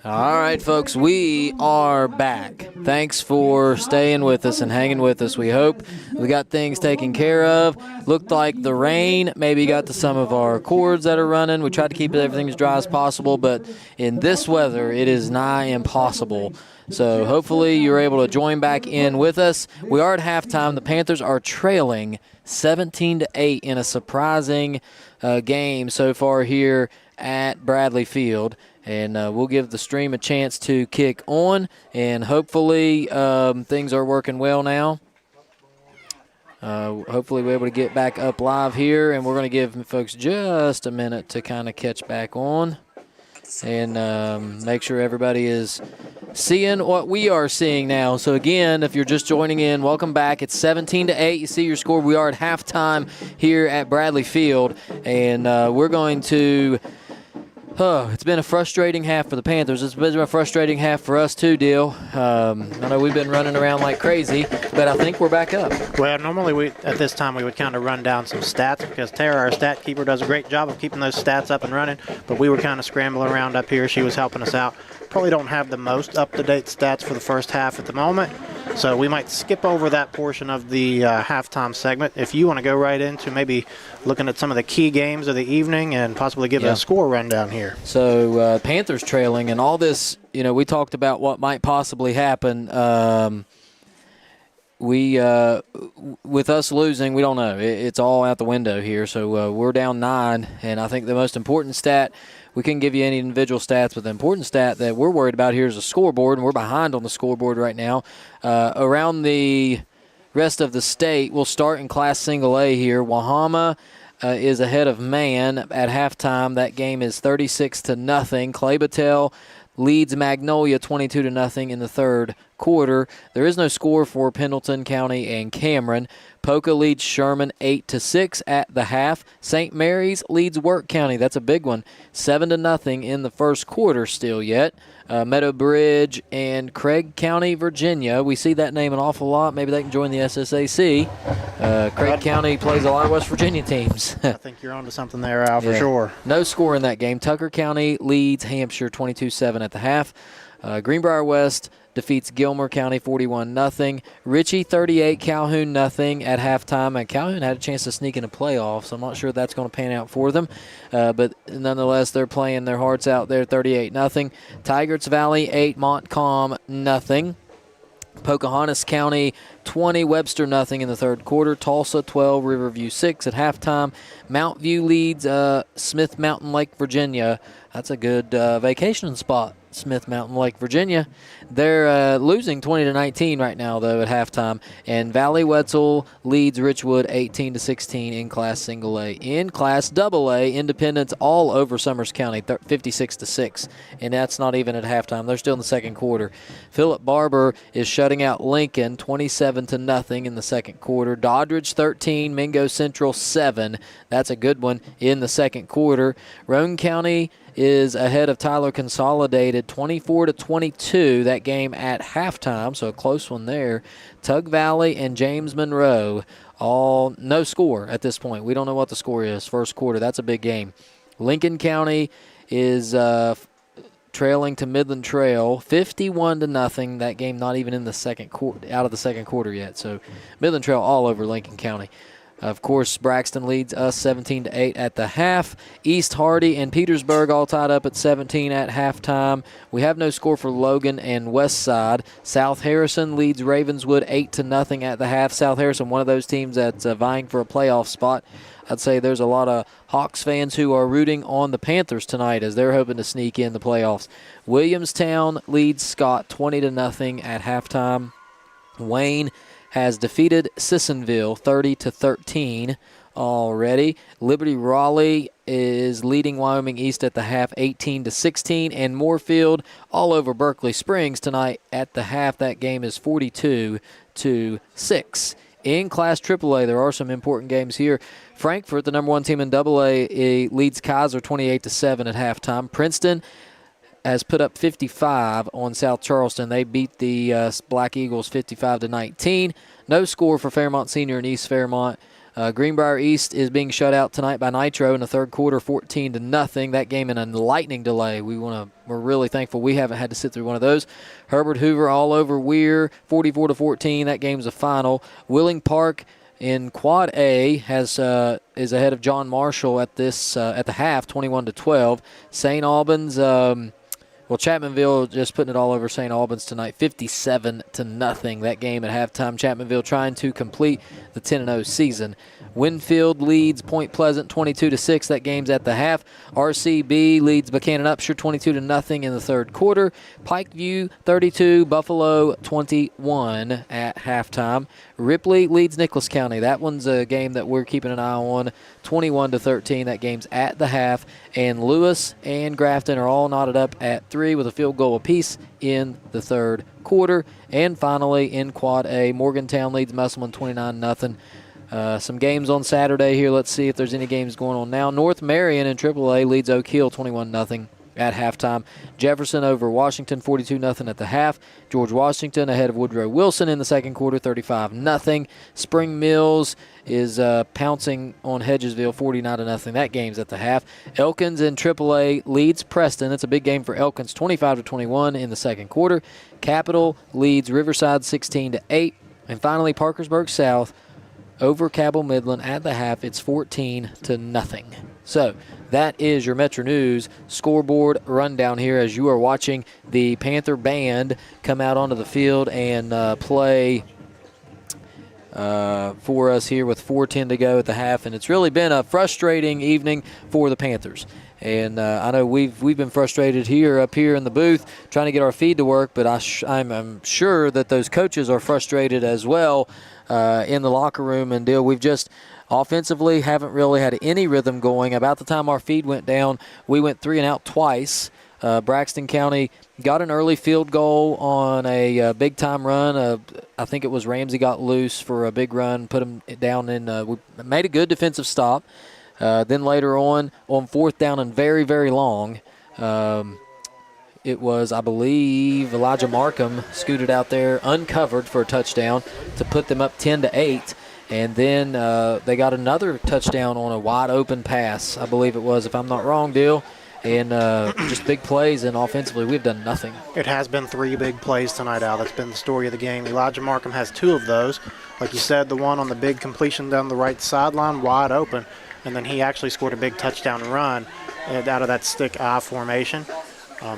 All right, folks, we are back. Thanks for staying with us and hanging with us. We hope we got things taken care of. Looked like the rain maybe got to some of our cords that are running. We tried to keep everything as dry as possible, but in this weather, it is nigh impossible. So hopefully you're able to join back in with us. We are at halftime. The Panthers are trailing 17-8 in a surprising game so far here at Bradley Field. And we'll give the stream a chance to kick on, and hopefully things are working well now. Hopefully we're able to get back up live here, and we're going to give folks just a minute to kind of catch back on and make sure everybody is seeing what we are seeing now. So, again, if you're just joining in, welcome back. It's 17-8. You see your score. We are at halftime here at Bradley Field, and we're going to – it's been a frustrating half for the Panthers. It's been a frustrating half for us too, Dil. I know we've been running around like crazy, but I think we're back up. Well, normally at this time we would kind of run down some stats because Tara, our stat keeper, does a great job of keeping those stats up and running, but we were kind of scrambling around up here. She was helping us out. Probably don't have the most up-to-date stats for the first half at the moment, so we might skip over that portion of the halftime segment. If you want to go right into maybe looking at some of the key games of the evening and possibly give a score rundown here. So Panthers trailing, and all this, we talked about what might possibly happen. With us losing, we don't know. It's all out the window here. So we're down 9, and I think the most important stat, we couldn't give you any individual stats, but the important stat that we're worried about here is the scoreboard, and we're behind on the scoreboard right now. Around the rest of the state, we'll start in Class Single A here. Wahama is ahead of Man at halftime. That game is 36-0. Clay Battelle leads Magnolia 22-0 in the third quarter. There is no score for Pendleton County and Cameron. Poca leads Sherman 8-6 at the half. St. Mary's leads Work County. That's a big one. 7-0 in the first quarter still yet. Meadow Bridge and Craig County, Virginia. We see that name an awful lot. Maybe they can join the SSAC. Craig County plays a lot of West Virginia teams. I think you're onto something there, Al, for sure. No score in that game. Tucker County leads Hampshire 22-7 at the half. Greenbrier West defeats Gilmer County 41-0. Ritchie 38, Calhoun 0 at halftime. And Calhoun had a chance to sneak in a playoff, so I'm not sure that's going to pan out for them. But nonetheless, they're playing their hearts out there, 38-0. Tigers Valley 8, Montcalm 0. Pocahontas County 20, Webster 0 in the third quarter. Tulsa 12, Riverview 6 at halftime. Mount View leads Smith Mountain Lake, Virginia. That's a good vacation spot, Smith Mountain Lake, Virginia. They're losing 20-19 right now, though, at halftime. And Valley Wetzel leads Richwood 18-16 in Class Single A. In Class AA, Independence all over Summers County, 56-6. And that's not even at halftime. They're still in the second quarter. Philip Barber is shutting out Lincoln 27-0 in the second quarter. Doddridge 13, Mingo Central 7. That's a good one in the second quarter. Roane County is ahead of Tyler Consolidated 24-22, that game at halftime, so a close one there. Tug Valley and James Monroe, all no score at this point. We don't know what the score is first quarter. That's a big game. Lincoln County is trailing to Midland Trail 51-0. That game not even in the second quarter, out of the second quarter yet. So Midland Trail all over Lincoln County. Of course, Braxton leads us 17-8 at the half. East Hardy and Petersburg all tied up at 17 at halftime. We have no score for Logan and West Side. South Harrison leads Ravenswood 8-0 at the half. South Harrison, one of those teams that's vying for a playoff spot. I'd say there's a lot of Hawks fans who are rooting on the Panthers tonight as they're hoping to sneak in the playoffs. Williamstown leads Scott 20-0 at halftime. Wayne has defeated Sissonville 30-13 already. Liberty Raleigh is leading Wyoming East at the half 18-16, and Moorfield all over Berkeley Springs tonight at the half. That game is 42-6. In Class AAA, there are some important games here. Frankfort, the number one team in AA, leads Kaiser 28-7 at halftime. Princeton has put up 55 on South Charleston. They beat the Black Eagles 55-19. No score for Fairmont Senior and East Fairmont. Greenbrier East is being shut out tonight by Nitro in the third quarter, 14-0. That game in a lightning delay. We're really thankful we haven't had to sit through one of those. Herbert Hoover all over Weir, 44-14. That game's a final. Willing Park in Quad A is ahead of John Marshall at the half, 21-12. St. Albans. Chapmanville just putting it all over St. Albans tonight, 57-0. That game at halftime. Chapmanville trying to complete the 10-0 season. Winfield leads Point Pleasant 22-6. That game's at the half. RCB leads Buchanan Upshur 22-0 in the third quarter. Pikeview 32, Buffalo 21 at halftime. Ripley leads Nicholas County. That one's a game that we're keeping an eye on, 21-13. That game's at the half. And Lewis and Grafton are all knotted up at 3 with a field goal apiece in the third quarter. And finally, in Quad A, Morgantown leads Musselman 29-0. Some games on Saturday here. Let's see if there's any games going on now. North Marion in AAA leads Oak Hill 21-0 at halftime. Jefferson over Washington 42-0 at the half. George Washington ahead of Woodrow Wilson in the second quarter 35-0. Spring Mills is pouncing on Hedgesville 49-0. That game's at the half. Elkins in AAA leads Preston. It's a big game for Elkins, 25-21 in the second quarter. Capital leads Riverside 16-8. And finally, Parkersburg South over Cabell Midland at the half. It's 14-0. So that is your Metro News scoreboard rundown here as you are watching the Panther Band come out onto the field and play for us here with 4:10 to go at the half. And it's really been a frustrating evening for the Panthers. And I know we've been frustrated up here in the booth trying to get our feed to work, but I'm sure that those coaches are frustrated as well in the locker room and deal. We've just offensively haven't really had any rhythm going. About the time our feed went down, we went 3 and out twice. Braxton County got an early field goal on a big-time run. I think it was Ramsey got loose for a big run, put him down in we made a good defensive stop. Then later on 4th down and very, very long, it was, I believe, Elijah Markham scooted out there uncovered for a touchdown to put them up 10-8. And then they got another touchdown on a wide-open pass, I believe it was, if I'm not wrong, Dill. And just big plays, and offensively we've done nothing. It has been 3 big plays tonight, Al. That's been the story of the game. Elijah Markham has 2 of those. Like you said, the one on the big completion down the right sideline, wide open. And then he actually scored a big touchdown run out of that stick I formation.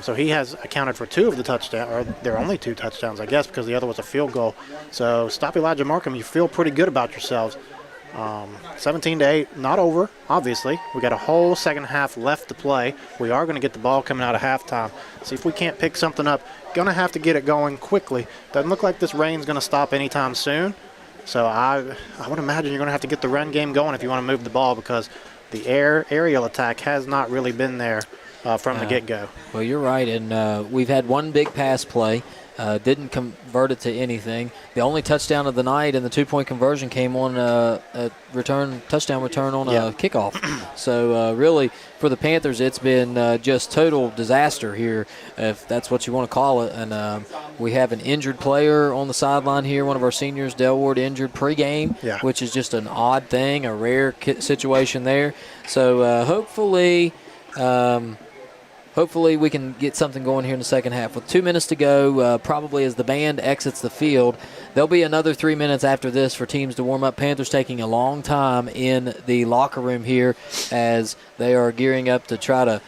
So he has accounted for 2 of the touchdowns, or there are only 2 touchdowns, I guess, because the other was a field goal. So stop Elijah Markham. You feel pretty good about yourselves. 17-8, not over, obviously. We got a whole second half left to play. We are going to get the ball coming out of halftime. See if we can't pick something up. Going to have to get it going quickly. Doesn't look like this rain's going to stop anytime soon. So I would imagine you're going to have to get the run game going if you want to move the ball, because the aerial attack has not really been there from the get-go. Well, you're right, and we've had one big pass play. Didn't convert it to anything. The only touchdown of the night and the 2-point conversion came on a touchdown return on a kickoff. So really, for the Panthers, it's been just total disaster here, if that's what you want to call it. And we have an injured player on the sideline here. One of our seniors, Delward, injured pregame, which is just an odd thing, a rare situation there. So hopefully we can get something going here in the second half. With 2 minutes to go, probably as the band exits the field, there'll be another 3 minutes after this for teams to warm up. Panthers taking a long time in the locker room here as they are gearing up to try to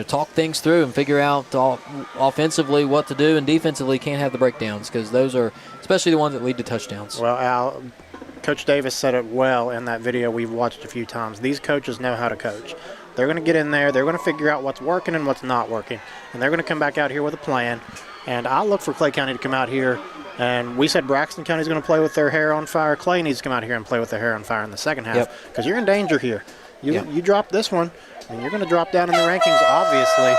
talk things through and figure out offensively what to do, and defensively can't have the breakdowns, because those are especially the ones that lead to touchdowns. Well, Al, Coach Davis said it well in that video we've watched a few times. These coaches know how to coach. They're going to get in there. They're going to figure out what's working and what's not working. And they're going to come back out here with a plan. And I'll look for Clay County to come out here. And we said Braxton County is going to play with their hair on fire. Clay needs to come out here and play with their hair on fire in the second half, because you're in danger here. You drop this one, and you're going to drop down in the rankings, obviously.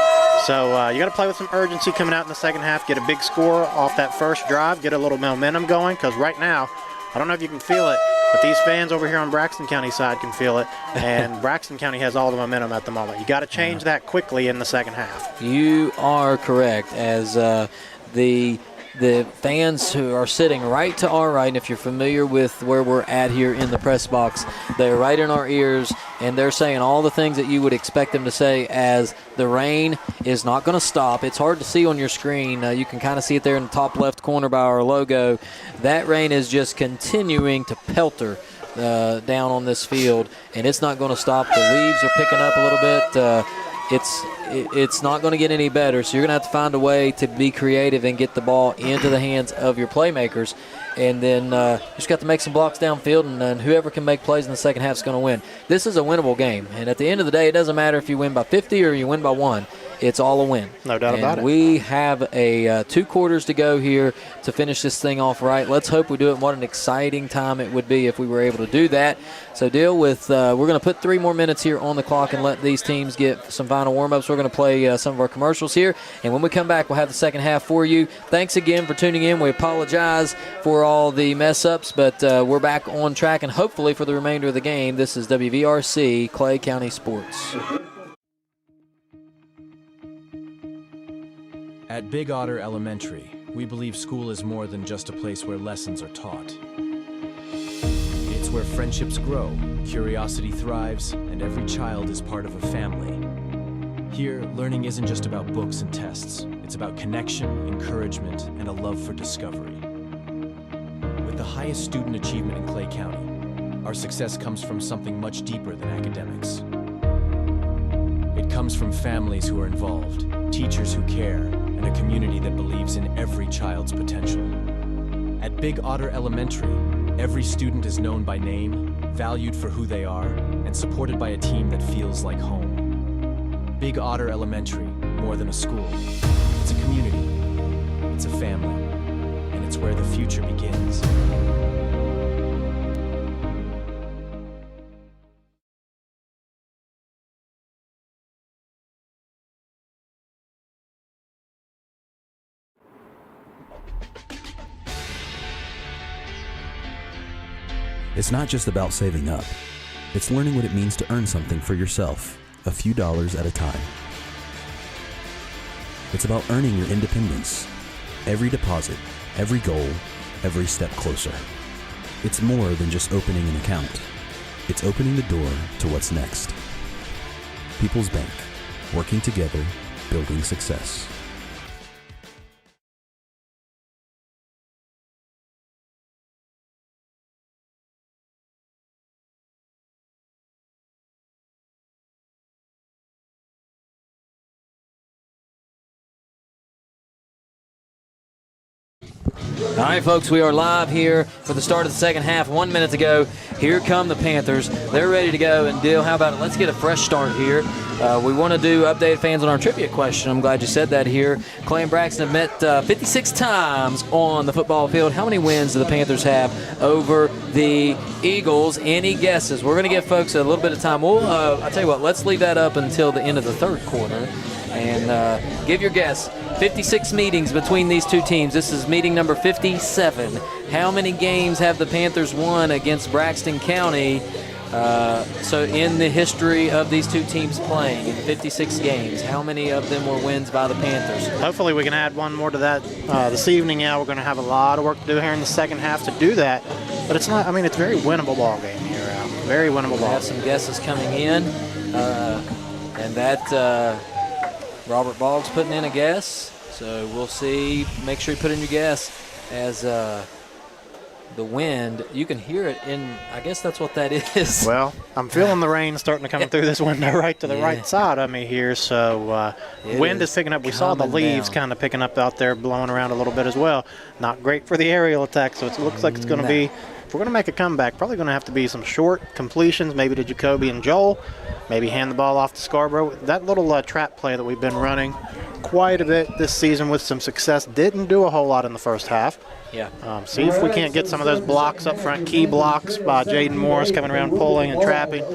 So you got to play with some urgency coming out in the second half, get a big score off that first drive, get a little momentum going, because right now, I don't know if you can feel it, but these fans over here on Braxton County side can feel it, and Braxton County has all the momentum at the moment. You got to change that quickly in the second half. You are correct, as the the fans who are sitting right to our right, and if you're familiar with where we're at here in the press box, they're right in our ears, and they're saying all the things that you would expect them to say as the rain is not going to stop. It's hard to see on your screen. You can kind of see it there in the top left corner by our logo. That rain is just continuing to pelter down on this field, and it's not going to stop. The leaves are picking up a little bit. It's not going to get any better, so you're going to have to find a way to be creative and get the ball into the hands of your playmakers. And then you just got to make some blocks downfield, and whoever can make plays in the second half is going to win. This is a winnable game, and at the end of the day, it doesn't matter if you win by 50 or you win by 1. It's all a win. No doubt about it. We have 2 quarters to go here to finish this thing off right. Let's hope we do it. What an exciting time it would be if we were able to do that. So deal with, we're going to put 3 more minutes here on the clock and let these teams get some final warm-ups. We're going to play some of our commercials here, and when we come back, we'll have the second half for you. Thanks again for tuning in. We apologize for all the mess-ups, but we're back on track, and hopefully for the remainder of the game. This is WVRC Clay County Sports. At Big Otter Elementary, we believe school is more than just a place where lessons are taught. It's where friendships grow, curiosity thrives, and every child is part of a family. Here, learning isn't just about books and tests. It's about connection, encouragement, and a love for discovery. With the highest student achievement in Clay County, our success comes from something much deeper than academics. It comes from families who are involved, teachers who care, and a community that believes in every child's potential. At Big Otter Elementary, every student is known by name, valued for who they are, and supported by a team that feels like home. Big Otter Elementary, more than a school. It's a community, it's a family, and it's where the future begins. It's not just about saving up. It's learning what it means to earn something for yourself, a few dollars at a time. It's about earning your independence. Every deposit, every goal, every step closer. It's more than just opening an account. It's opening the door to what's next. People's Bank, working together, building success. All right, folks, we are live here for the start of the second half. 1 minute to go. Here come the Panthers. They're ready to go. And, Dill, how about it? Let's get a fresh start here. We want to do updated fans on our trivia question. I'm glad you said that here. Clay and Braxton have met 56 times on the football field. How many wins do the Panthers have over the Eagles? Any guesses? We're going to give folks a little bit of time. We'll, I'll tell you what, let's leave that up until the end of the third quarter. And give your guess. 56 meetings between these two teams. This is meeting number 57. How many games have the Panthers won against Braxton County? So in the history of these two teams playing in 56 games, how many of them were wins by the Panthers? Hopefully we can add one more to that this evening. Yeah, we're going to have a lot of work to do here in the second half to do that. But it's not, I mean, it's a very winnable ball game here. Very winnable ball. We have some guesses coming in. And that... Robert Boggs putting in a guess, so we'll see. Make sure you put in your guess as the wind. You can hear it in, I guess that's what that is. Well, I'm feeling the rain starting to come through this window right to the right side of me here, so wind is picking up. We saw the leaves kind of picking up out there, blowing around a little bit as well. Not great for the aerial attack, so it looks like it's going to be, if we're going to make a comeback, probably going to have to be some short completions, maybe to Jacoby and Joel. Maybe hand the ball off to Scarborough. That little trap play that we've been running quite a bit this season with some success. Didn't do a whole lot in the first half. Yeah. See if we can't get some of those blocks up front, key blocks by Jaden Morris coming around pulling and trapping,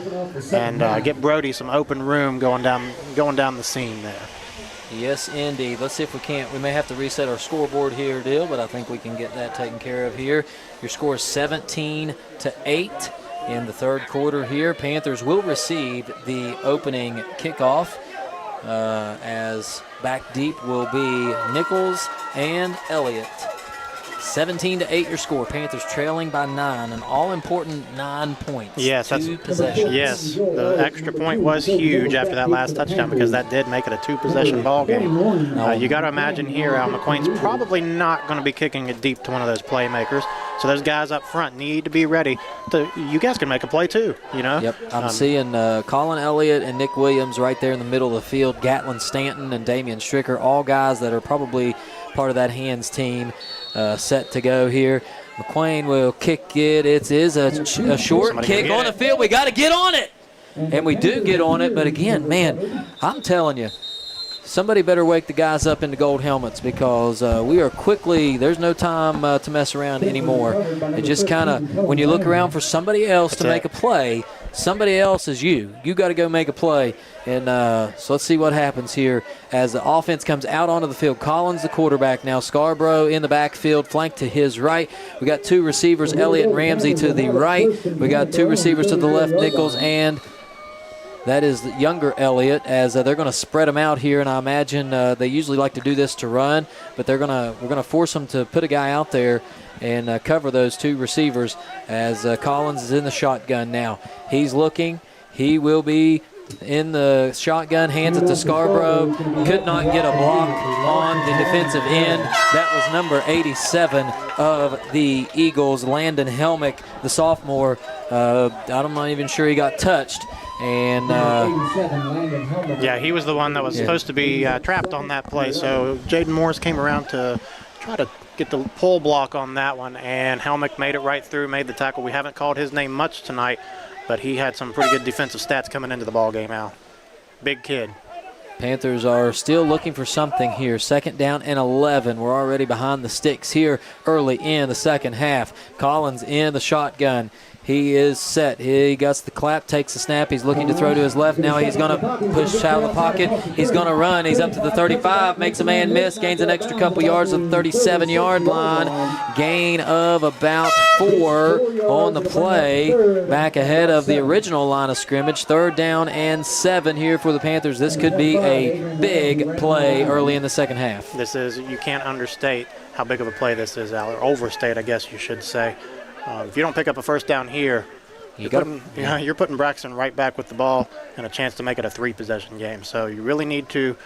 and get Brody some open room going down the seam there. Yes, indeed. Let's see if we can't. We may have to reset our scoreboard here, Dill, but I think we can get that taken care of here. Your score is 17-8. In the third quarter here, Panthers will receive the opening kickoff as back deep will be Nichols and Elliott. 17-8 your score. Panthers trailing by 9, an all-important 9 points. Yes, two possessions. Yes, the extra point was huge after that last touchdown because that did make it a 2-possession ball game. You got to imagine here, Al McQuain's probably not going to be kicking it deep to one of those playmakers. So those guys up front need to be ready. You guys can make a play too, you know? Yep, I'm seeing Colin Elliott and Nick Williams right there in the middle of the field. Gatlin Stanton and Damian Stricker, all guys that are probably part of that hands team set to go here. McQuain will kick it. It is a short kick on the field. We got to get on it. And we do get on it, but again, man, I'm telling you, somebody better wake the guys up in the gold helmets because we are quickly, there's no time to mess around anymore. It just kind of, when you look around for somebody else to make a play, somebody else is you. You got to go make a play. And so let's see what happens here as the offense comes out onto the field. Collins, the quarterback now. Scarborough in the backfield, flanked to his right. We got 2 receivers, Elliott and Ramsey to the right. We got 2 receivers to the left, Nichols and that is the younger Elliott, as they're going to spread them out here, and I imagine they usually like to do this to run, but we're going to force them to put a guy out there and cover those 2 receivers as Collins is in the shotgun now. He's looking. He will be in the shotgun, hands it to Scarborough. Could not get a block on the defensive end. That was number 87 of the Eagles, Landon Helmick, the sophomore. I'm not even sure he got touched. And yeah, he was the one that was supposed to be trapped on that play. So Jaden Morris came around to try to get the pull block on that one, and Helmick made it right through, made the tackle. We haven't called his name much tonight, but he had some pretty good defensive stats coming into the ball game, Al. Big kid. Panthers are still looking for something here. 2nd down and 11. We're already behind the sticks here early in the second half. Collins in the shotgun. He is set. He gets the clap, takes the snap. He's looking to throw to his left. Now he's going to push out of the pocket. He's going to run. He's up to the 35, makes a man miss, gains an extra couple yards at the 37-yard line. Gain of about 4 on the play. Back ahead of the original line of scrimmage. 3rd down and 7 here for the Panthers. This could be a big play early in the second half. You can't understate how big of a play this is, Al, or overstate, I guess you should say. If you don't pick up a first down here, you're putting Braxton right back with the ball and a chance to make it a 3-possession game. So you really need to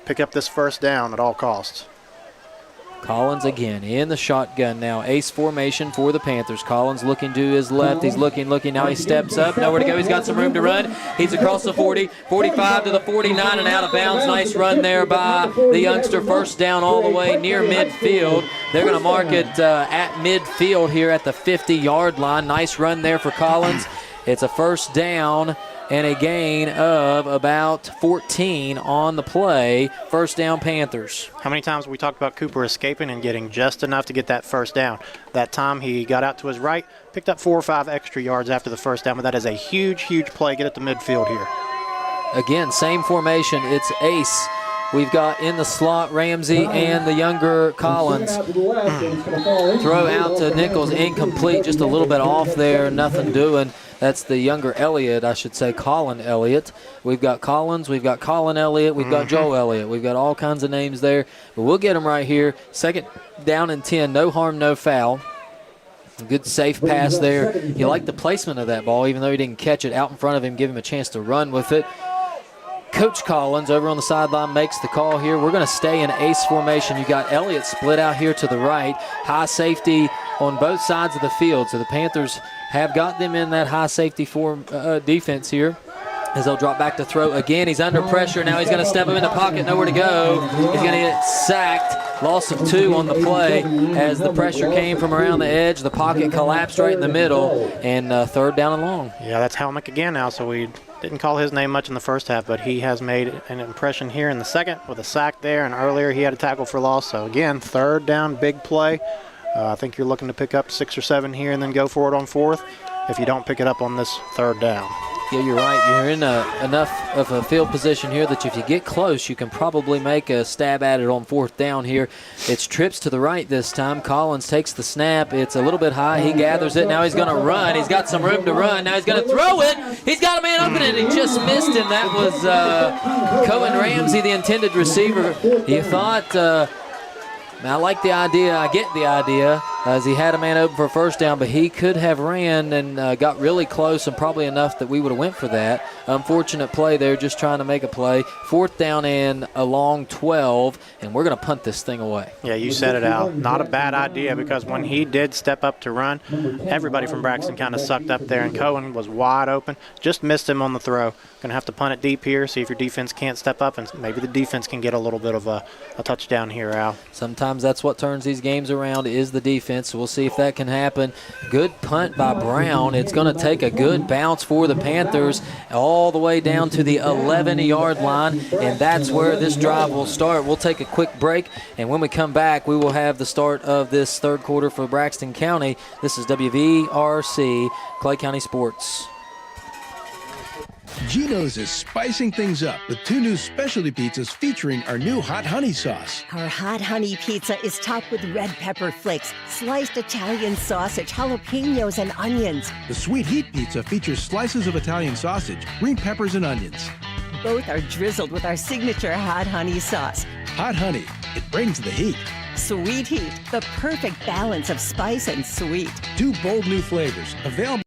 pick up this first down at all costs. Collins again in the shotgun now. Ace formation for the Panthers. Collins looking to his left. He's looking. Now he steps up. Nowhere to go. He's got some room to run. He's across the 40, 45 to the 49 and out of bounds. Nice run there by the youngster. First down all the way near midfield. They're going to mark it at midfield here at the 50-yard line. Nice run there for Collins. It's a first down and a gain of about 14 on the play. First down, Panthers. How many times have we talked about Cooper escaping and getting just enough to get that first down? That time he got out to his right, picked up 4 or 5 extra yards after the first down, but that is a huge, huge play. Get it to midfield here. Again, same formation. It's Ace. We've got in the slot Ramsey and the younger Collins. Throw out to Nichols, incomplete, just a little bit off there, nothing doing. That's the younger Elliott, I should say, Colin Elliott. We've got Collins, we've got Colin Elliott, we've got Joe Elliott. We've got all kinds of names there, but we'll get them right here. 2nd down and 10, no harm, no foul. Good safe pass there. You like the placement of that ball, even though he didn't catch it out in front of him, give him a chance to run with it. Coach Collins over on the sideline makes the call here. We're going to stay in ace formation. You got Elliott split out here to the right. High safety on both sides of the field. So the Panthers have got them in that high safety defense here as they'll drop back to throw again. He's under pressure. Now he's going to step up in the pocket. Nowhere to go. He's going to get sacked. Loss of 2 on the play as the pressure came from around the edge. The pocket collapsed right in the middle. And 3rd down and long. Yeah, that's Helmick again now. So we didn't call his name much in the first half, but he has made an impression here in the second with a sack there. And earlier he had a tackle for loss. So again, 3rd down, big play. I think you're looking to pick up 6 or 7 here and then go for it on 4th if you don't pick it up on this 3rd down. Yeah, you're right. You're in enough of a field position here that if you get close, you can probably make a stab at it on 4th down here. It's trips to the right this time. Collins takes the snap. It's a little bit high. He gathers it. Now he's going to run. He's got some room to run. Now he's going to throw it. He's got a man open and he just missed him. That was Cohen Ramsey, the intended receiver. You thought, I like the idea. I get the idea. as he had a man open for a first down, but he could have ran and got really close and probably enough that we would have went for that. Unfortunate play there, just trying to make a play. 4th down and a long 12, and we're going to punt this thing away. Yeah, you said it, Al. Not a bad idea, because when he did step up to run, everybody from Braxton kind of sucked up there, and Cohen was wide open. Just missed him on the throw. Going to have to punt it deep here, see if your defense can't step up, and maybe the defense can get a little bit of a touchdown here, Al. Sometimes that's what turns these games around is the defense. So we'll see if that can happen. Good punt by Brown. It's going to take a good bounce for the Panthers all the way down to the 11-yard line, and that's where this drive will start. We'll take a quick break, and when we come back, we will have the start of this third quarter for Braxton County. This is WVRC, Clay County Sports. Geno's is spicing things up with 2 new specialty pizzas featuring our new hot honey sauce. Our hot honey pizza is topped with red pepper flakes, sliced Italian sausage, jalapenos, and onions. The sweet heat pizza features slices of Italian sausage, green peppers, and onions. Both are drizzled with our signature hot honey sauce. Hot honey, it brings the heat. Sweet heat, the perfect balance of spice and sweet. 2 bold new flavors, available.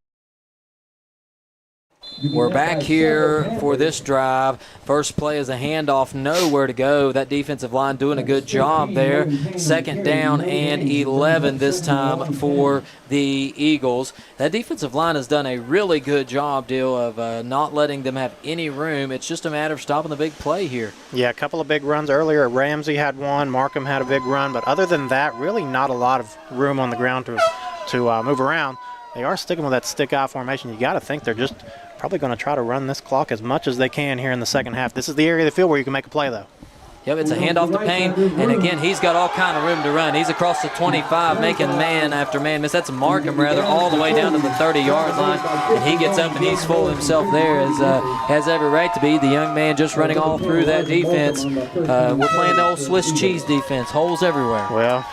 We're back here for this drive. First play is a handoff, nowhere to go. That defensive line doing a good job there. 2nd down and 11 this time for the Eagles. That defensive line has done a really good job, of not letting them have any room. It's just a matter of stopping the big play here. Yeah, a couple of big runs earlier. Ramsey had one, Markham had a big run, but other than that, really not a lot of room on the ground to move around. They are sticking with that stick-eye formation. You got to think they're just probably going to try to run this clock as much as they can here in the second half. This is the area of the field where you can make a play, though. Yep, it's a handoff to Payne, and again, he's got all kind of room to run. He's across the 25, making man after man miss. That's Markham, rather, all the way down to the 30-yard line, and he gets up and he's full of himself there, as has every right to be. The young man just running all through that defense. We're playing the old Swiss cheese defense, holes everywhere. Well,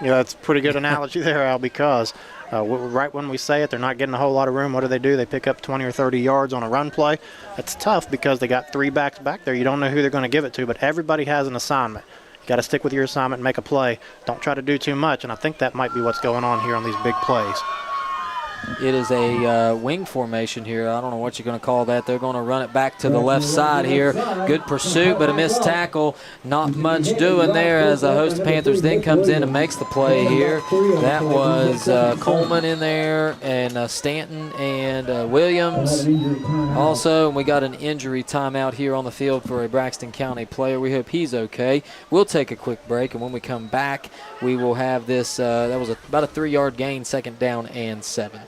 yeah, that's a pretty good analogy there, Al, because right when we say it, they're not getting a whole lot of room. What do? They pick up 20 or 30 yards on a run play. That's tough because they got 3 backs back there. You don't know who they're going to give it to, but everybody has an assignment. You got to stick with your assignment and make a play. Don't try to do too much, and I think that might be what's going on here on these big plays. It is a wing formation here. I don't know what you're going to call that. They're going to run it back to the left side here. Good pursuit, but a missed tackle. Not much doing there as the host Panthers then comes in and makes the play here. That was Coleman in there, and Stanton and Williams. Also, we got an injury timeout here on the field for a Braxton County player. We hope he's okay. We'll take a quick break, and when we come back, we will have this. That was about a 3-yard gain, 2nd down and 7.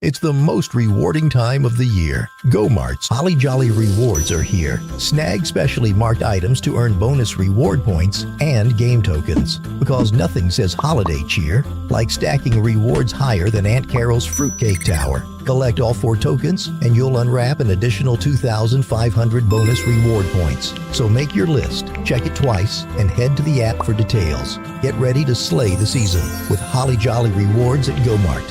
It's the most rewarding time of the year. Go-Mart's Holly Jolly Rewards are here. Snag specially marked items to earn bonus reward points and game tokens. Because nothing says holiday cheer like stacking rewards higher than Aunt Carol's Fruitcake Tower. Collect all 4 tokens and you'll unwrap an additional 2,500 bonus reward points. So make your list, check it twice, and head to the app for details. Get ready to slay the season with Holly Jolly Rewards at Go-Mart.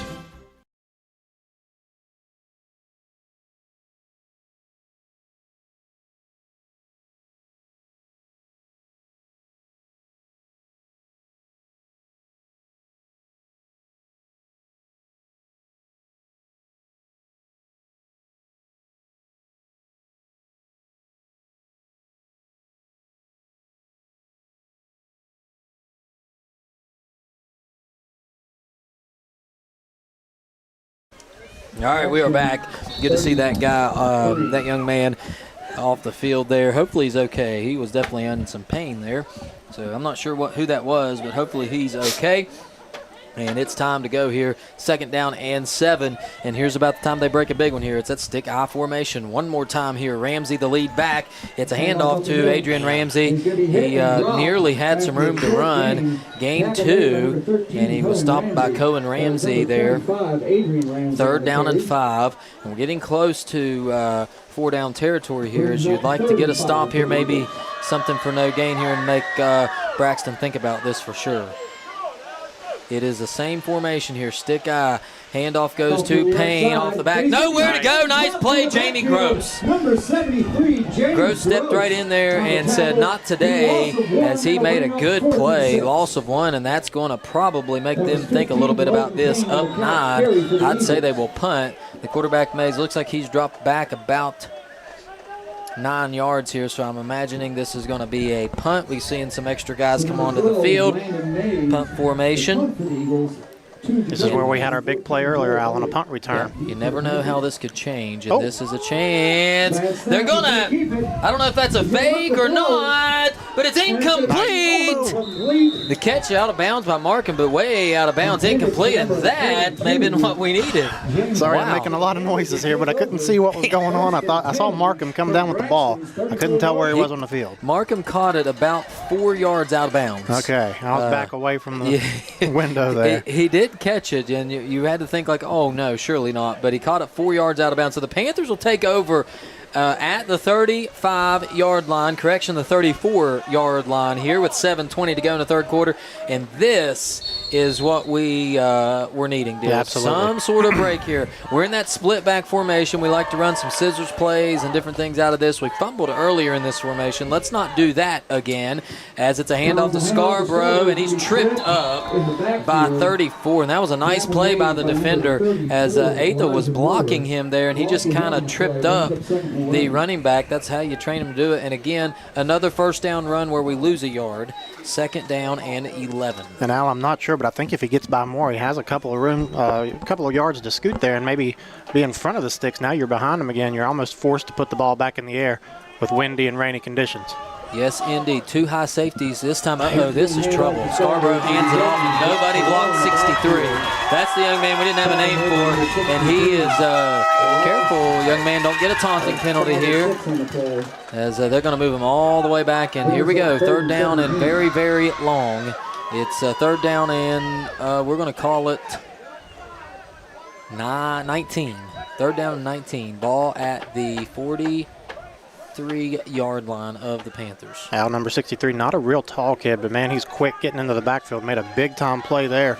All right, we are back. Good to see that guy, that young man off the field there. Hopefully he's okay. He was definitely in some pain there. So I'm not sure who that was, but hopefully he's okay. And it's time to go here. 2nd down and 7. And here's about the time they break a big one here. It's that stick-eye formation. One more time here. Ramsey, the lead back. It's a handoff to Adrian Ramsey. He nearly had some room to run. Gain 2. And he was stopped by Cohen Ramsey there. 3rd down and 5. And we're getting close to 4-down territory here, as you'd like to get a stop here, maybe something for no gain here, and make Braxton think about this for sure. It is the same formation here, stick eye. Handoff goes to Payne off the back. Nowhere to go. Nice play, Jamie Gross. Number 73, Jamie Gross stepped right in there and said, not today, as he made a good play. Loss of 1, and that's going to probably make them think a little bit about this. Up 9, I'd say they will punt. The quarterback, Mays, looks like he's dropped back about 9 yards here, so I'm imagining this is going to be a punt. We're seeing some extra guys come onto the field. Punt formation. This is where we had our big play earlier, Al, on a punt return. Yeah, you never know how this could change, and this is a chance. They're going to, I don't know if that's a fake or not, but it's incomplete. The catch out of bounds by Markham, but way out of bounds, incomplete, and that may have been what we needed. Sorry, Wow. I'm making a lot of noises here, but I couldn't see what was going on. I saw Markham come down with the ball. I couldn't tell where he was on the field. Markham caught it about 4 yards out of bounds. Okay, I was back away from the window there. He did catch it, and you had to think like, oh, no, surely not. But he caught it 4 yards out of bounds. So the Panthers will take over at the 35-yard line. Correction, the 34-yard line here with 7:20 to go in the third quarter. And this is what we're needing, dude. Yeah, absolutely. Some sort of break here. We're in that split back formation. We like to run some scissors plays and different things out of this. We fumbled earlier in this formation. Let's not do that again, as it's a handoff to Scarborough, and he's tripped up by 34. And that was a nice play by the defender, as Atha was blocking him there, and he just kind of tripped up the running back. That's how you train him to do it. And again, another first down run where we lose a yard. Second down and 11. And Al, I'm not sure, but I think if he gets by more, he has a couple of yards to scoot there and maybe be in front of the sticks. Now you're behind him again. You're almost forced to put the ball back in the air with windy and rainy conditions. Yes, indeed. 2 high safeties this time. Uh-oh, this is trouble. Scarborough hands it off, and nobody blocked 63. That's the young man we didn't have a name for, and he is careful, young man. Don't get a taunting penalty here, as they're going to move him all the way back. And here we go, third down and very, very long. It's third down and we're going to call it 19. Third down and 19. Ball at the 43-yard line of the Panthers. Al, number 63, not a real tall kid, but man, he's quick getting into the backfield. Made a big-time play there.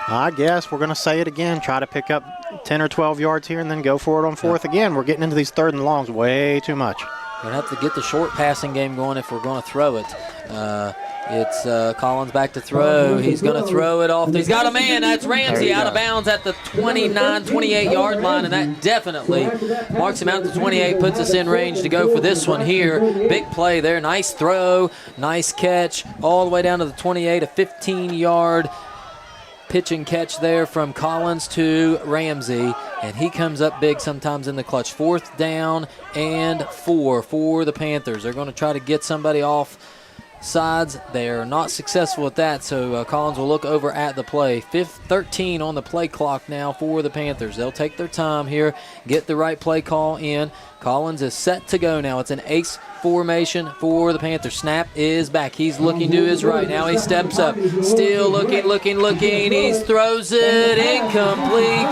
I guess we're going to say it again. Try to pick up 10 or 12 yards here and then go for it on fourth again. We're getting into these third and longs way too much. We're going to have to get the short passing game going if we're going to throw it. It's Collins back to throw. He's going to throw it off. He's got a man. That's Ramsey out of bounds at the 29, 28-yard line, and that definitely marks him out to 28, puts us in range to go for this one here. Big play there. Nice throw, nice catch, all the way down to the 28, a 15-yard pitch and catch there from Collins to Ramsey, and he comes up big sometimes in the clutch. Fourth down and 4 for the Panthers. They're going to try to get somebody off sides. They're not successful at that, so Collins will look over at the play. 13 on the play clock now for the Panthers. They'll take their time here, get the right play call in. Collins is set to go now. It's an ace formation for the Panthers. Snap is back. He's looking to his right. Now he steps up. Still looking. He throws it incomplete.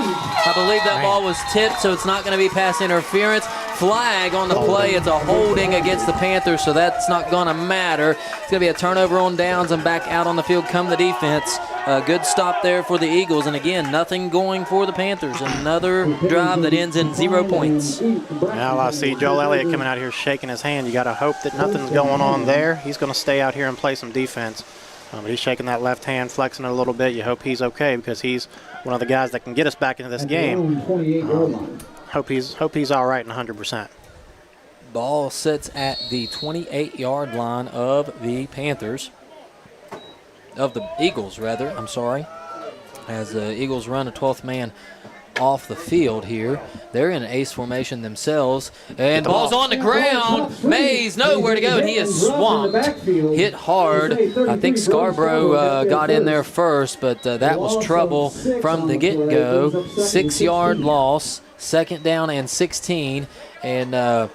I believe that ball was tipped, so it's not going to be pass interference. Flag on the play. It's a holding against the Panthers, so that's not going to matter. It's going to be a turnover on downs, and back out on the field come the defense. Good stop there for the Eagles, and again, nothing going for the Panthers. Another drive that ends in 0 points. Now I see Joel Elliott coming out here shaking his hand. You got to hope that nothing's going on there. He's going to stay out here and play some defense. But he's shaking that left hand, flexing it a little bit. You hope he's okay, because he's one of the guys that can get us back into this game. Hope he's all right and 100%. Ball sits at the 28-yard line of the Panthers. Of the Eagles, rather. I'm sorry. As the Eagles run a 12th man off the field here. They're in an ace formation themselves. And the ball's on the ground. Mays nowhere to go, and he is swamped. Hit hard. I think Scarborough got in there first, but that was trouble from the get-go. 6-yard loss. Second down and 16. And man,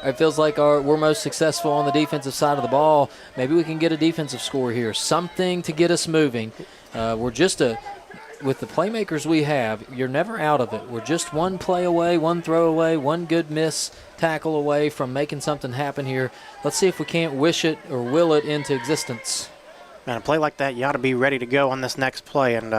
it feels like we're most successful on the defensive side of the ball. Maybe we can get a defensive score here. Something to get us moving. We're just with the playmakers we have, you're never out of it. We're just one play away, one throw away, one good miss tackle away from making something happen here. Let's see if we can't wish it or will it into existence. Man, a play like that, you ought to be ready to go on this next play. And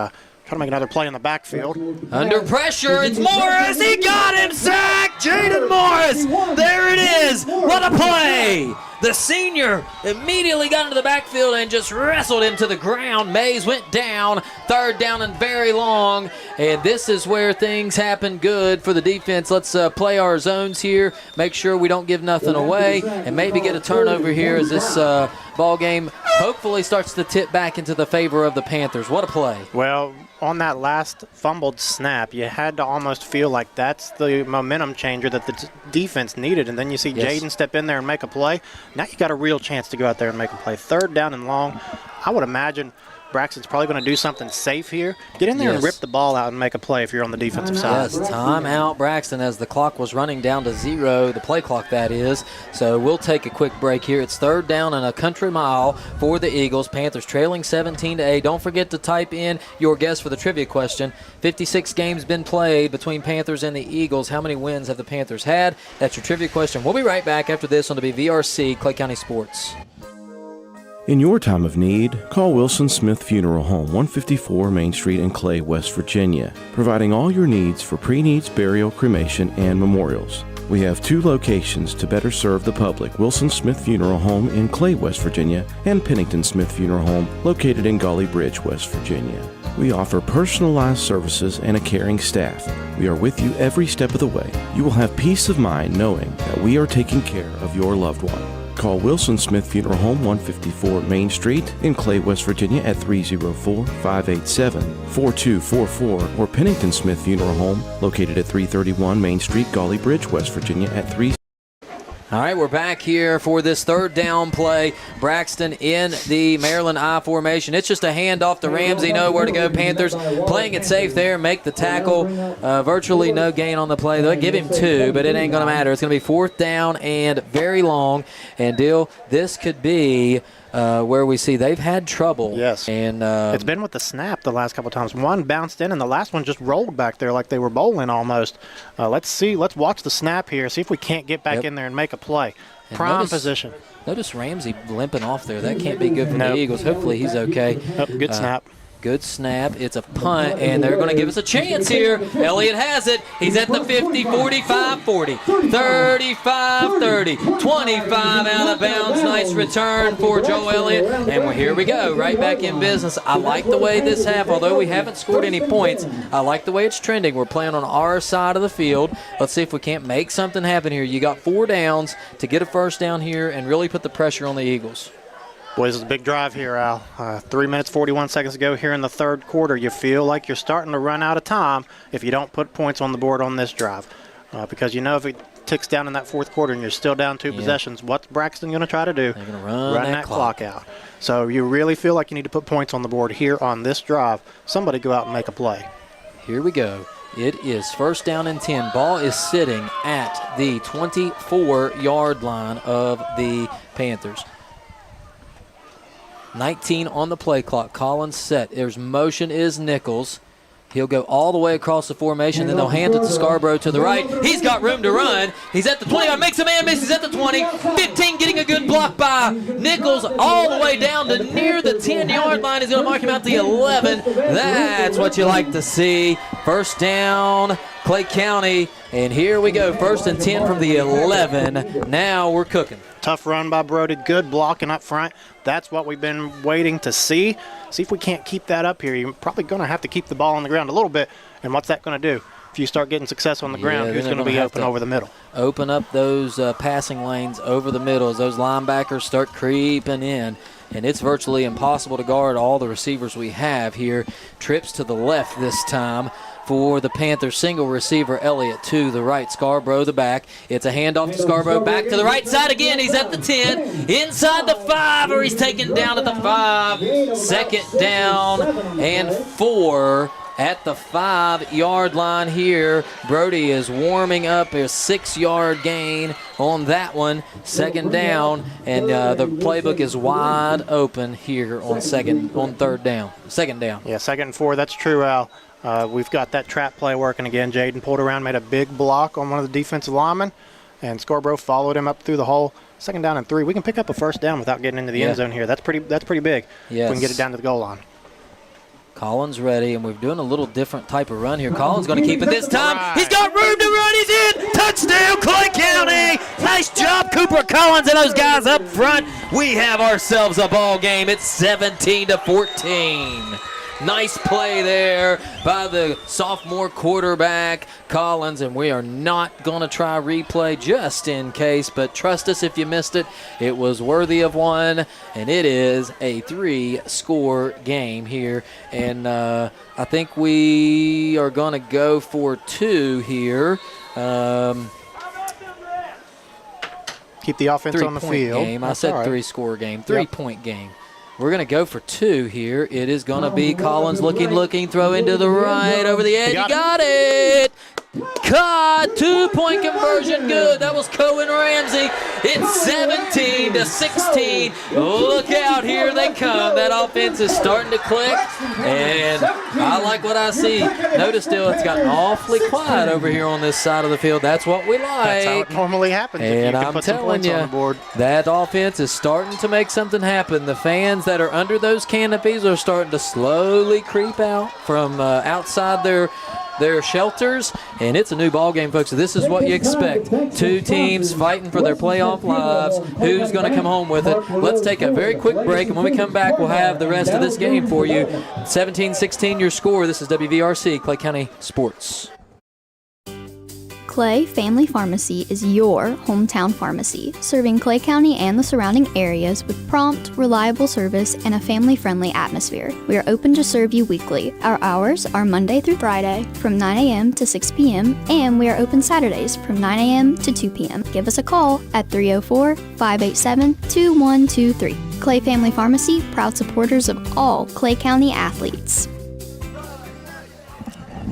Trying to make another play in the backfield. Under pressure, it's Morris. He got him, sacked. Jaden Morris. There it is. What a play. The senior immediately got into the backfield and just wrestled him to the ground. Mays went down, 3rd down and very long. And this is where things happen good for the defense. Let's play our zones here, make sure we don't give nothing away, and maybe get a turnover here as this ball game hopefully starts to tip back into the favor of the Panthers. What a play. Well, on that last fumbled snap, you had to almost feel like that's the momentum changer that the defense needed, and then you see Jaden step in there and make a play. Now you got a real chance to go out there and make a play. 3rd down and long. I would imagine Braxton's probably going to do something safe here. Get in there and rip the ball out and make a play if you're on the defensive side. Yes, timeout Braxton as the clock was running down to 0, the play clock that is. So we'll take a quick break here. It's 3rd down and a country mile for the Eagles. Panthers trailing 17-8. Don't forget to type in your guess for the trivia question. 56 games been played between Panthers and the Eagles. How many wins have the Panthers had? That's your trivia question. We'll be right back after this on WVRC Clay County Sports. In your time of need, call Wilson Smith Funeral Home, 154 Main Street in Clay, West Virginia, providing all your needs for pre-needs, burial, cremation, and memorials. We have 2 locations to better serve the public, Wilson Smith Funeral Home in Clay, West Virginia, and Pennington Smith Funeral Home located in Golly Bridge, West Virginia. We offer personalized services and a caring staff. We are with you every step of the way. You will have peace of mind knowing that we are taking care of your loved one. Call Wilson Smith Funeral Home, 154 Main Street in Clay, West Virginia at 304-587-4244 or Pennington Smith Funeral Home located at 331 Main Street, Golly Bridge, West Virginia at 3. All right, we're back here for this 3rd down play. Braxton in the Maryland I formation. It's just a handoff to Ramsey. Know where to go. Panthers playing it safe there. Make the tackle. Virtually no gain on the play. They'll give him 2, but it ain't going to matter. It's going to be 4th down and very long. And, Dill, this could be where we see they've had trouble. Yes. And it's been with the snap the last couple of times. One bounced in, and the last one just rolled back there like they were bowling almost. Let's watch the snap here, see if we can't get back in there and make a play. And Prime position. Notice Ramsey limping off there. That can't be good for the Eagles. Hopefully he's okay. Good snap. Good snap. It's a punt, and they're going to give us a chance here. Elliott has it. He's at the 50, 45, 40, 35, 30, 25 out of bounds. Nice return for Joe Elliott. And here we go, right back in business. I like the way this half, although we haven't scored any points, I like the way it's trending. We're playing on our side of the field. Let's see if we can't make something happen here. You got 4 downs to get a 1st down here and really put the pressure on the Eagles. Boy, this is a big drive here, Al. 3 minutes, 41 seconds to go here in the 3rd quarter. You feel like you're starting to run out of time if you don't put points on the board on this drive. Because you know if it ticks down in that 4th quarter and you're still down 2 possessions, what's Braxton going to try to do? They're going to run that clock out. So you really feel like you need to put points on the board here on this drive. Somebody go out and make a play. Here we go. It is 1st down and 10. Ball is sitting at the 24-yard line of the Panthers. 19 on the play clock. Collins set. There's motion is Nichols. He'll go all the way across the formation. Then they'll hand it to Scarborough to the right. He's got room to run. He's at the 20. Makes a man miss. He's at the 20. 15 getting a good block by Nichols all the way down to near the 10-yard line. He's going to mark him out the 11. That's what you like to see. 1st down, Clay County. And here we go. 1st and 10 from the 11. Now we're cooking. Tough run by Brody. Good blocking up front. That's what we've been waiting to see. See if we can't keep that up here. You're probably going to have to keep the ball on the ground a little bit. And what's that going to do? If you start getting success on the ground, who's going to be open over the middle? Open up those passing lanes over the middle as those linebackers start creeping in. And it's virtually impossible to guard all the receivers we have here. Trips to the left this time for the Panthers. Single receiver, Elliott to the right, Scarborough the back. It's a handoff to Scarborough, back to the right side again. He's at the 10, inside the 5, or he's taken down at the 5. 2nd down and 4 at the 5-yard line here. Brody is warming up a 6-yard gain on that one. 2nd down, and the playbook is wide open here on 3rd down. 2nd down. Yeah, 2nd and 4. That's true, Al. We've got that trap play working again. Jaden pulled around, made a big block on one of the defensive linemen, and Scarborough followed him up through the hole. 2nd down and 3. We can pick up a 1st down without getting into the end zone here. That's pretty big. Yes. If we can get it down to the goal line. Collins ready, and we're doing a little different type of run here. Collins going to keep it this time. He's got room to run. He's in. Touchdown, Clay County. Nice job, Cooper Collins and those guys up front. We have ourselves a ball game. It's 17-14. Nice play there by the sophomore quarterback, Collins, and we are not going to try replay just in case, but trust us if you missed it, it was worthy of one, and it is a 3-score game here, and I think we are going to go for 2 here. Keep the offense on the field. Game. I said 3-score game, 3-point game. We're going to go for 2 here. It is going to be Collins looking, throw into the right, over the edge. He got it. God, 2-point conversion, good. That was Cohen Ramsey. It's 17-16. Look out, here they come. That offense is starting to click, and I like what I see. Notice still it's gotten awfully quiet over here on this side of the field. That's what we like. That's how it normally happens. And I'm telling you, that offense is starting to make something happen. The fans that are under those canopies are starting to slowly creep out from outside their shelters, and it's a new ball game, folks. So this is what you expect. 2 teams fighting for their playoff lives. Who's going to come home with it? Let's take a very quick break, and when we come back, we'll have the rest of this game for you. 17-16 your score. This is WVRC, Clay County Sports. Clay Family Pharmacy is your hometown pharmacy, serving Clay County and the surrounding areas with prompt, reliable service and a family-friendly atmosphere. We are open to serve you weekly. Our hours are Monday through Friday from 9 a.m. to 6 p.m. and we are open Saturdays from 9 a.m. to 2 p.m. Give us a call at 304-587-2123. Clay Family Pharmacy, proud supporters of all Clay County athletes.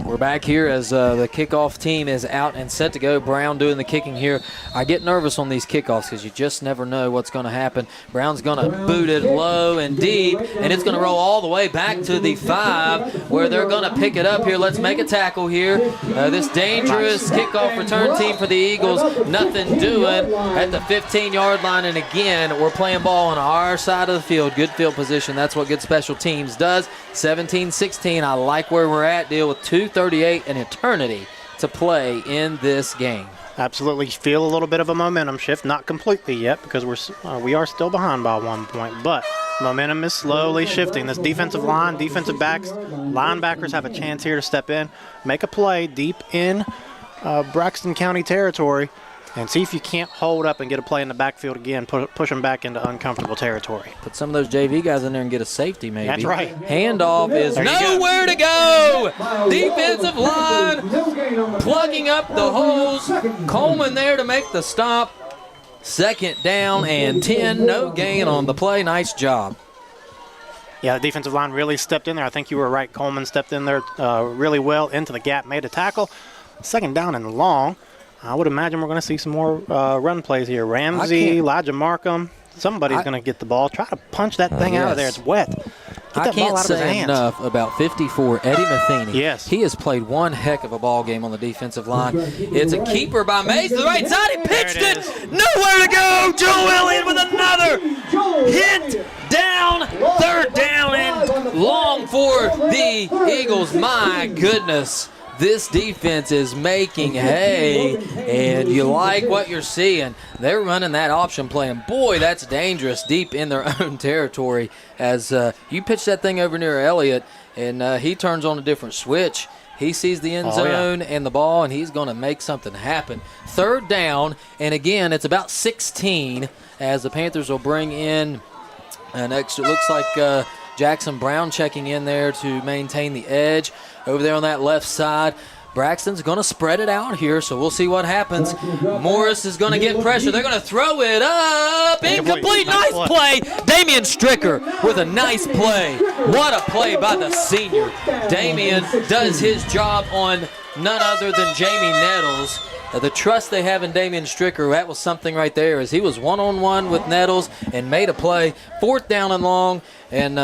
We're back here as the kickoff team is out and set to go. Brown doing the kicking here. I get nervous on these kickoffs because you just never know what's going to happen. Brown's going to boot it low and deep, and it's going to roll all the way back to the 5 where they're going to pick it up here. Let's make a tackle here. This dangerous kickoff return team for the Eagles, nothing doing at the 15-yard line, and again, we're playing ball on our side of the field. Good field position. That's what good special teams does. 17-16. I like where we're at. Deal with 2:38, an eternity to play in this game. Absolutely feel a little bit of a momentum shift. Not completely yet because we are still behind by 1 point, but momentum is slowly shifting. This defensive line, defensive backs, linebackers have a chance here to step in, make a play deep in Braxton County territory, and see if you can't hold up and get a play in the backfield again, push them back into uncomfortable territory. Put some of those JV guys in there and get a safety maybe. That's right. Handoff is nowhere to go. Defensive line plugging up the holes. Coleman there to make the stop. 2nd down and 10. No gain on the play. Nice job. Yeah, the defensive line really stepped in there. I think you were right. Coleman stepped in there really well into the gap, made a tackle. 2nd down and long. I would imagine we're going to see some more run plays here. Ramsey, Elijah Markham, somebody's going to get the ball. Try to punch that thing out of there. It's wet. I can't say enough about 54, Eddie Matheny. Yes. He has played one heck of a ball game on the defensive line. It's a keeper by Mays to the right side. He pitched it. Nowhere to go. Joe Elliott with another hit down. 3rd down and long for the Eagles. My goodness. This defense is making hay, and you like what you're seeing. They're running that option play, and boy, that's dangerous deep in their own territory as you pitch that thing over near Elliott, and he turns on a different switch. He sees the end zone and the ball, and he's going to make something happen. 3rd down, and again, it's about 16 as the Panthers will bring in an extra. Looks like Jackson Brown checking in there to maintain the edge. Over there on that left side, Braxton's going to spread it out here, so we'll see what happens. Morris is going to get pressure. They're going to throw it up. Incomplete. Nice play. Damian Stricker with a nice play. What a play by the senior. Damian does his job on none other than Jamie Nettles. The trust they have in Damian Stricker, that was something right there, as he was one-on-one with Nettles and made a play. 4th down and long, and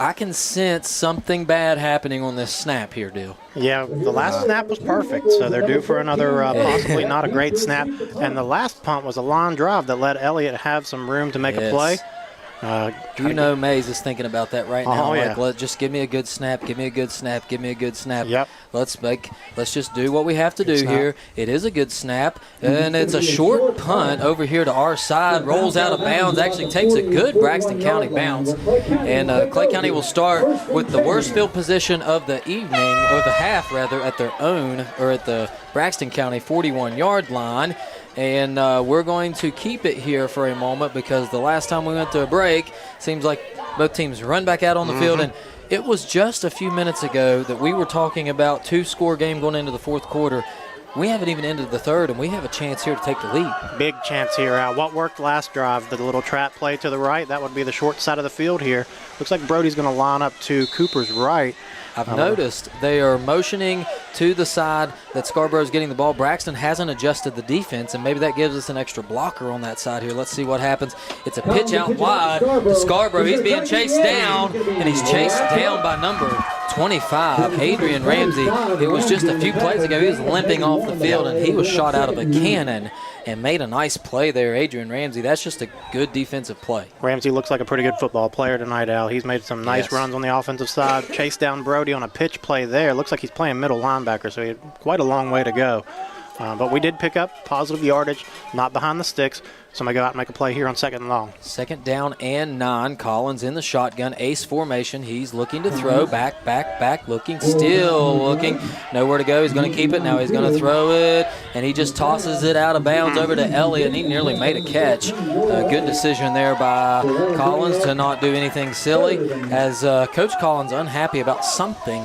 I can sense something bad happening on this snap here, Dill. Yeah, the last snap was perfect, so they're due for another possibly not a great snap. And the last punt was a long drive that let Elliott have some room to make a play. Mays is thinking about that right now. Just give me a good snap, give me a good snap, give me a good snap. Yep. Let's just do what we have to do here. It is a good snap, and it's a short punt over here to our side. Rolls out of bounds, actually takes a good Braxton County bounce. And Clay County will start with the worst field position of the evening, or the half rather, at the Braxton County 41-yard line. And we're going to keep it here for a moment because the last time we went to a break, seems like both teams run back out on the field. And it was just a few minutes ago that we were talking about 2-score game going into the fourth quarter. We haven't even ended the third, and we have a chance here to take the lead. Big chance here, Al. What worked last drive, the little trap play to the right, that would be the short side of the field here. Looks like Brody's going to line up to Cooper's right. I've noticed they are motioning to the side that Scarborough's getting the ball. Braxton hasn't adjusted the defense, and maybe that gives us an extra blocker on that side here. Let's see what happens. It's a pitch out wide to Scarborough. He's being chased down, and he's chased down by number 25, Adrian Ramsey. It was just a few plays ago. He was limping off the field, and he was shot out of a cannon and made a nice play there, Adrian Ramsey. That's just a good defensive play. Ramsey looks like a pretty good football player tonight, Al. He's made some nice runs on the offensive side. Chased down Brody on a pitch play there. Looks like he's playing middle linebacker, so he had quite a long way to go. But we did pick up positive yardage, not behind the sticks. Somebody go out and make a play here on 2nd and long. 2nd down and 9. Collins in the shotgun, ace formation. He's looking to throw, back, looking, still looking. Nowhere to go. He's going to keep it. Now he's going to throw it, and he just tosses it out of bounds over to Elliott, and he nearly made a catch. Good decision there by Collins to not do anything silly, as Coach Collins unhappy about something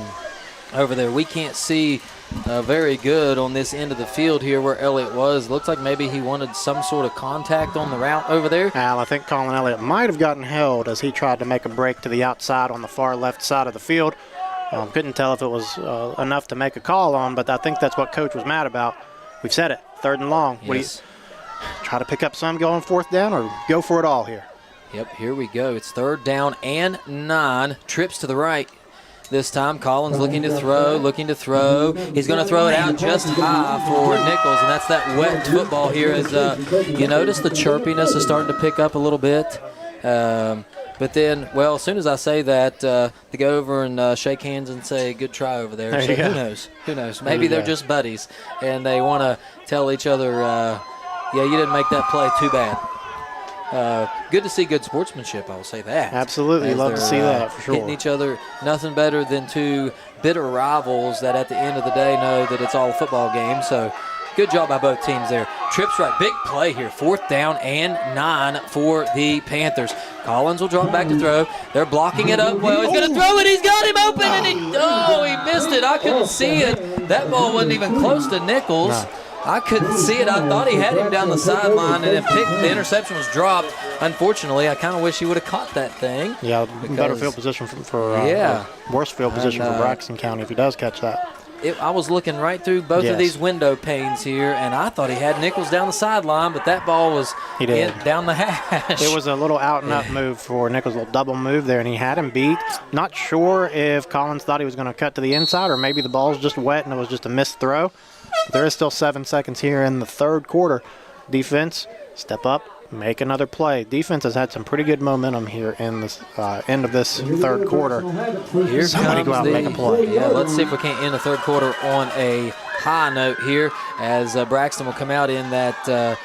over there. We can't see very good on this end of the field here where Elliott was. Looks like maybe he wanted some sort of contact on the route over there. Al, I think Colin Elliott might have gotten held as he tried to make a break to the outside on the far left side of the field. Couldn't tell if it was enough to make a call on, but I think that's what Coach was mad about. We've said it, 3rd and long. Yes. What do you try to pick up some going 4th down or go for it all here? Yep, here we go. It's 3rd down and 9. Trips to the right. This time, Collins looking to throw. He's going to throw it out just high for Nichols, and that's that wet football here. As you notice, the chirpiness is starting to pick up a little bit. But then, well, as soon as I say that, they go over and shake hands and say, good try over there. So who knows? Maybe they're just buddies, and they want to tell each other, yeah, you didn't make that play, too bad. Good to see good sportsmanship, I will say that. Absolutely, love to see that for sure. Hitting each other, nothing better than two bitter rivals that at the end of the day know that it's all a football game. So good job by both teams there. Trips right, big play here. 4th down and 9 for the Panthers. Collins will drop back to throw. They're blocking it up well. He's going to throw it. He's got him open, and he missed it. I couldn't see it. That ball wasn't even close to Nichols. No. I couldn't see it. I thought he had him down the sideline, and the interception was dropped. Unfortunately, I kind of wish he would have caught that thing. Yeah, better field position worse field position for Braxton County if he does catch that. I was looking right through both of these window panes here, and I thought he had Nichols down the sideline, but that ball was down the hash. It was a little out-and-up move for Nichols, a little double move there, and he had him beat. Not sure if Collins thought he was going to cut to the inside, or maybe the ball's just wet and it was just a missed throw. There is still 7 seconds here in the 3rd quarter. Defense, step up, make another play. Defense has had some pretty good momentum here in this end of this 3rd quarter. Here somebody go out and make a play. Yeah, let's see if we can't end the 3rd quarter on a high note here, as Braxton will come out in that.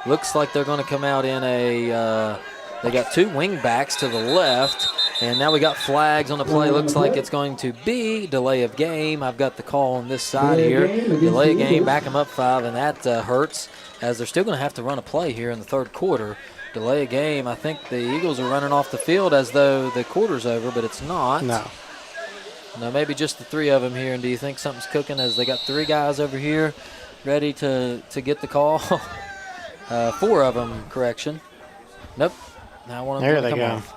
Looks like they're going to come out in a. They got 2 wing backs to the left. And now we got flags on the play. Looks like it's going to be delay of game. I've got the call on this side here. Delay of game, back them up 5, and that hurts, as they're still going to have to run a play here in the 3rd quarter. Delay of game. I think the Eagles are running off the field as though the quarter's over, but it's not. No, maybe just the 3 of them here. And do you think something's cooking as they got 3 guys over here ready to get the call? 4 of them, correction. Nope. Now one of them there they go. Off.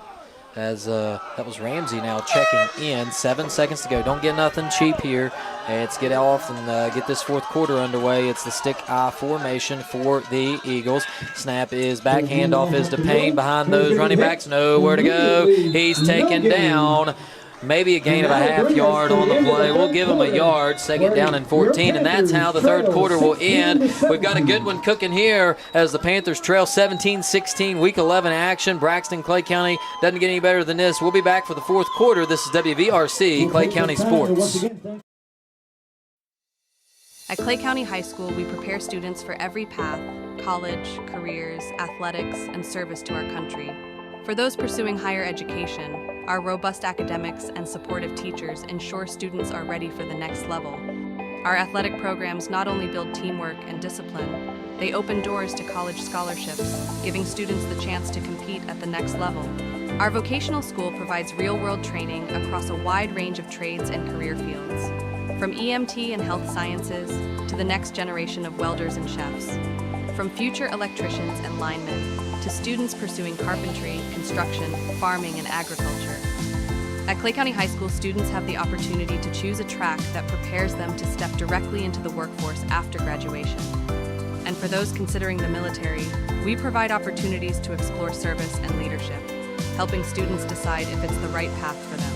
As that was Ramsey now checking in. 7 seconds to go. Don't get nothing cheap here. Let's get off and get this 4th quarter underway. It's the stick I formation for the Eagles. Snap is back. Handoff is to Payne behind those running backs. Nowhere to go. He's taken down. maybe a gain of a half yard on the play. We'll give them a yard, 2nd down and 14, and that's how the third quarter will end. We've got a good one cooking here as the Panthers trail 17-16, Week 11 action. Braxton, Clay County doesn't get any better than this. We'll be back for the fourth quarter. This is WVRC, Clay County Sports. At Clay County High School, we prepare students for every path: college, careers, athletics, and service to our country. For those pursuing higher education, our robust academics and supportive teachers ensure students are ready for the next level. Our athletic programs not only build teamwork and discipline, they open doors to college scholarships, giving students the chance to compete at the next level. Our vocational school provides real-world training across a wide range of trades and career fields, from EMT and health sciences to the next generation of welders and chefs, from future electricians and linemen to students pursuing carpentry, construction, farming, and agriculture. At Clay County High School, students have the opportunity to choose a track that prepares them to step directly into the workforce after graduation. And for those considering the military, we provide opportunities to explore service and leadership, helping students decide if it's the right path for them.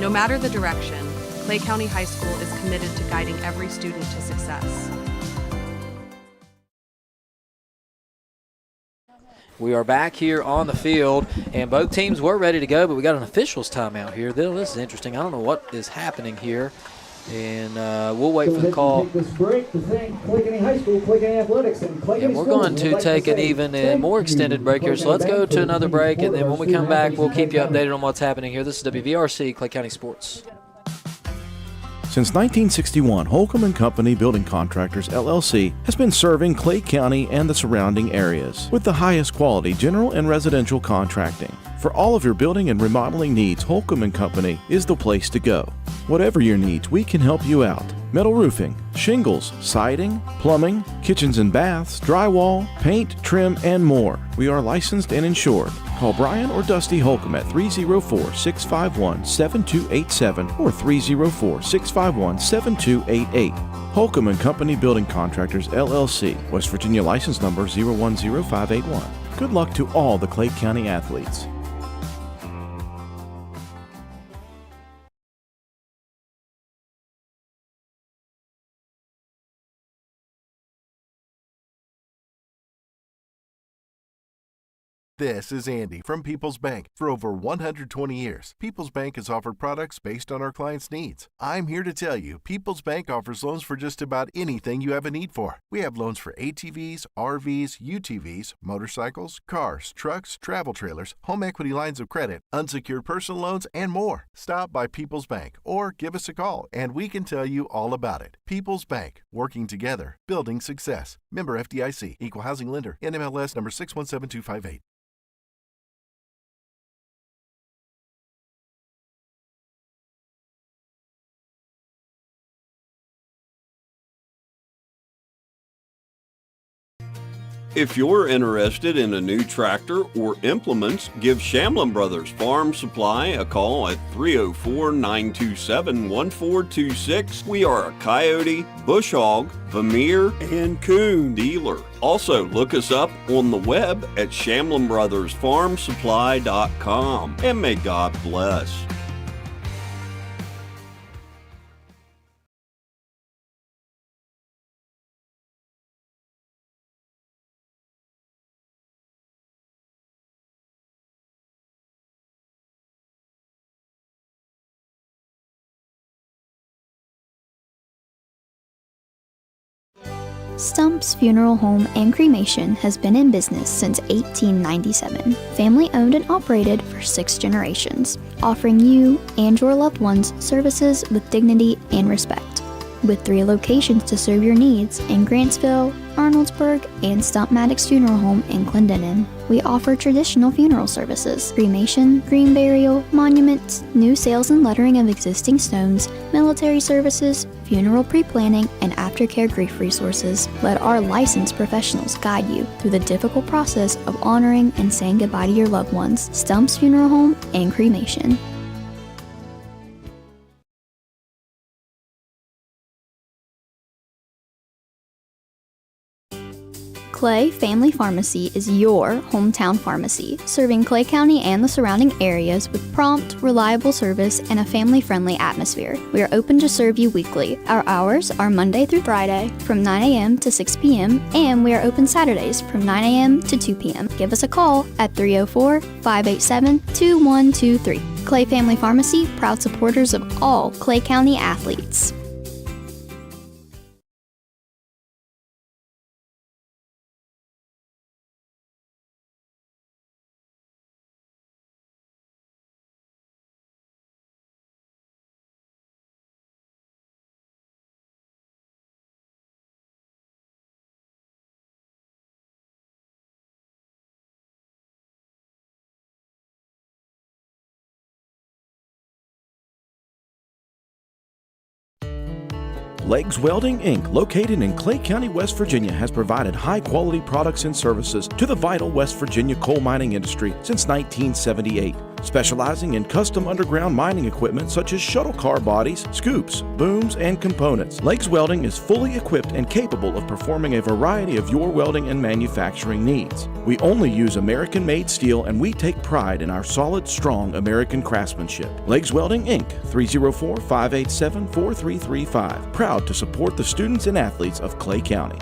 No matter the direction, Clay County High School is committed to guiding every student to success. We are back here on the field, and both teams were ready to go, but we got an officials timeout here. This is interesting. I don't know what is happening here, and we'll wait for the call. This break to thank Clay County High School, Clay County Athletics, and Clay County And we're going to take an even and more extended break here, so let's go to another break, and then when we come back, we'll keep you updated on what's happening here. This is WVRC, Clay County Sports. Since 1961, Holcomb & Company Building Contractors, LLC has been serving Clay County and the surrounding areas with the highest quality general and residential contracting. For all of your building and remodeling needs, Holcomb & Company is the place to go. Whatever your needs, we can help you out. Metal roofing, shingles, siding, plumbing, kitchens and baths, drywall, paint, trim, and more. We are licensed and insured. Call Brian or Dusty Holcomb at 304-651-7287 or 304-651-7288. Holcomb & Company Building Contractors, LLC, West Virginia license number 010581. Good luck to all the Clay County athletes. This is Andy from People's Bank. For over 120 years, People's Bank has offered products based on our clients' needs. I'm here to tell you, People's Bank offers loans for just about anything you have a need for. We have loans for ATVs, RVs, UTVs, motorcycles, cars, trucks, travel trailers, home equity lines of credit, unsecured personal loans, and more. Stop by People's Bank or give us a call and we can tell you all about it. People's Bank, working together, building success. Member FDIC, Equal Housing Lender, NMLS number 617258. If you're interested in a new tractor or implements, give Shamlin Brothers Farm Supply a call at 304-927-1426. We are a coyote, bush hog, Vermeer, and coon dealer. Also, look us up on the web at ShamlinBrothersFarmSupply.com. And may God bless. Stump's Funeral Home and Cremation has been in business since 1897. Family owned and operated for 6 generations, offering you and your loved ones services with dignity and respect. With 3 locations to serve your needs in Grantsville, Arnoldsburg, and Stump Maddox Funeral Home in Clendenin. We offer traditional funeral services, cremation, green burial, monuments, new sales and lettering of existing stones, military services, funeral pre-planning, and aftercare grief resources. Let our licensed professionals guide you through the difficult process of honoring and saying goodbye to your loved ones. Stump's Funeral Home and Cremation. Clay Family Pharmacy is your hometown pharmacy, serving Clay County and the surrounding areas with prompt, reliable service and a family-friendly atmosphere. We are open to serve you weekly. Our hours are Monday through Friday from 9 a.m. to 6 p.m. and we are open Saturdays from 9 a.m. to 2 p.m. Give us a call at 304-587-2123. Clay Family Pharmacy, proud supporters of all Clay County athletes. Legs Welding, Inc., located in Clay County, West Virginia, has provided high-quality products and services to the vital West Virginia coal mining industry since 1978. Specializing in custom underground mining equipment such as shuttle car bodies, scoops, booms, and components, Legs Welding is fully equipped and capable of performing a variety of your welding and manufacturing needs. We only use American-made steel and we take pride in our solid, strong American craftsmanship. Legs Welding, Inc., 304-587-4335. Proud to support the students and athletes of Clay County.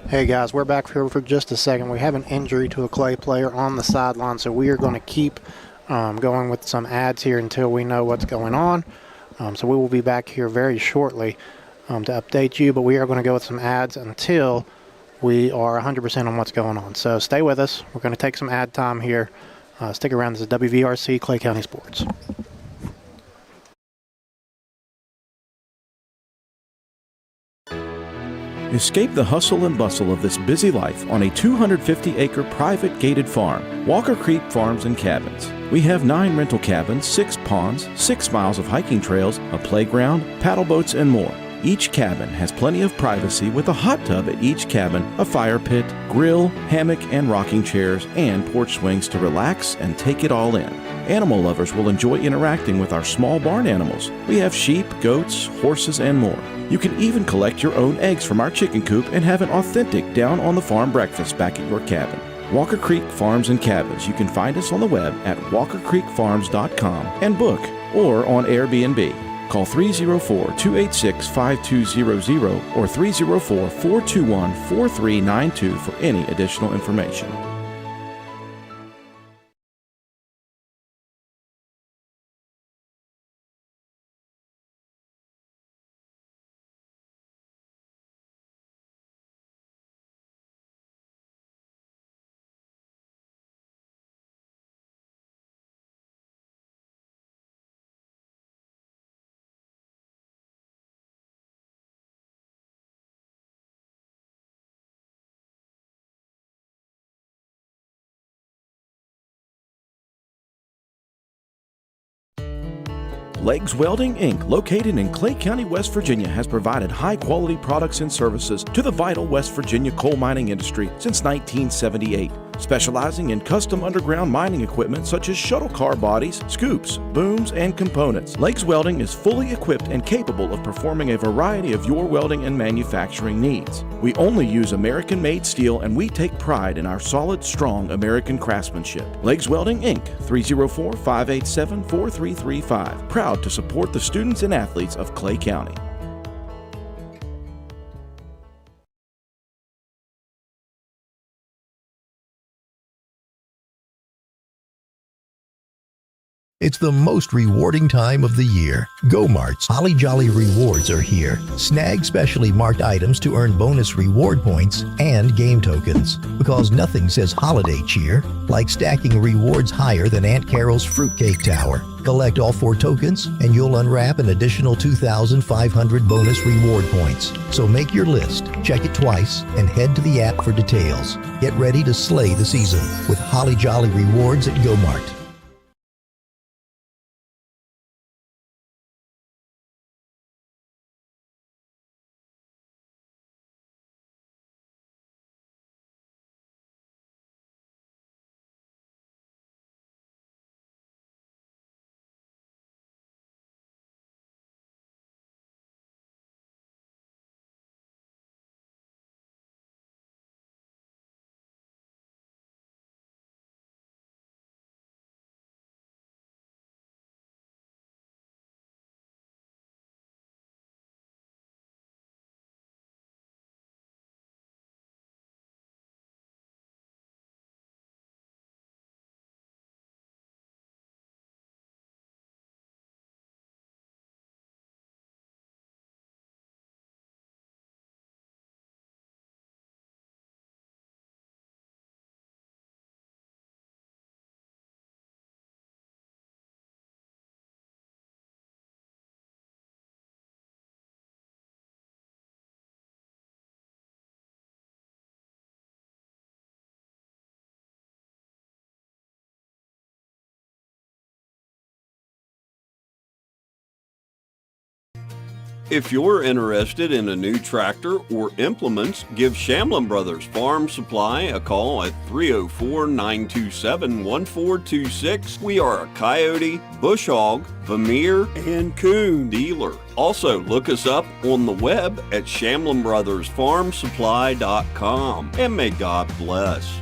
Hey guys, we're back here for just a second. We have an injury to a Clay player on the sideline, so we are going to keep going with some ads here until we know what's going on. So we will be back here very shortly to update you, but we are going to go with some ads until we are 100% on what's going on. So stay with us. We're going to take some ad time here. Stick around. This is WVRC Clay County Sports. Escape the hustle and bustle of this busy life on a 250-acre private gated farm, Walker Creek Farms and Cabins. We have 9 rental cabins, 6 ponds, 6 miles of hiking trails, a playground, paddle boats, and more. Each cabin has plenty of privacy with a hot tub at each cabin, a fire pit, grill, hammock and rocking chairs, and porch swings to relax and take it all in. Animal lovers will enjoy interacting with our small barn animals. We have sheep, goats, horses, and more. You can even collect your own eggs from our chicken coop and have an authentic down-on-the-farm breakfast back at your cabin. Walker Creek Farms and Cabins. You can find us on the web at walkercreekfarms.com and book or on Airbnb. Call 304-286-5200 or 304-421-4392 for any additional information. Legs Welding, Inc., located in Clay County, West Virginia, has provided high-quality products and services to the vital West Virginia coal mining industry since 1978. Specializing in custom underground mining equipment such as shuttle car bodies, scoops, booms, and components, Legs Welding is fully equipped and capable of performing a variety of your welding and manufacturing needs. We only use American-made steel and we take pride in our solid, strong American craftsmanship. Legs Welding, Inc., 304-587-4335. Proud to support the students and athletes of Clay County. It's the most rewarding time of the year. Go-Mart's Holly Jolly Rewards are here. Snag specially marked items to earn bonus reward points and game tokens. Because nothing says holiday cheer like stacking rewards higher than Aunt Carol's Fruitcake Tower. Collect all 4 tokens and you'll unwrap an additional 2,500 bonus reward points. So make your list, check it twice, and head to the app for details. Get ready to slay the season with Holly Jolly Rewards at Go-Mart. If you're interested in a new tractor or implements, give Shamlin Brothers Farm Supply a call at 304-927-1426. We are a coyote, bush hog, Vermeer, and coon dealer. Also, look us up on the web at ShamlinBrothersFarmSupply.com. And may God bless.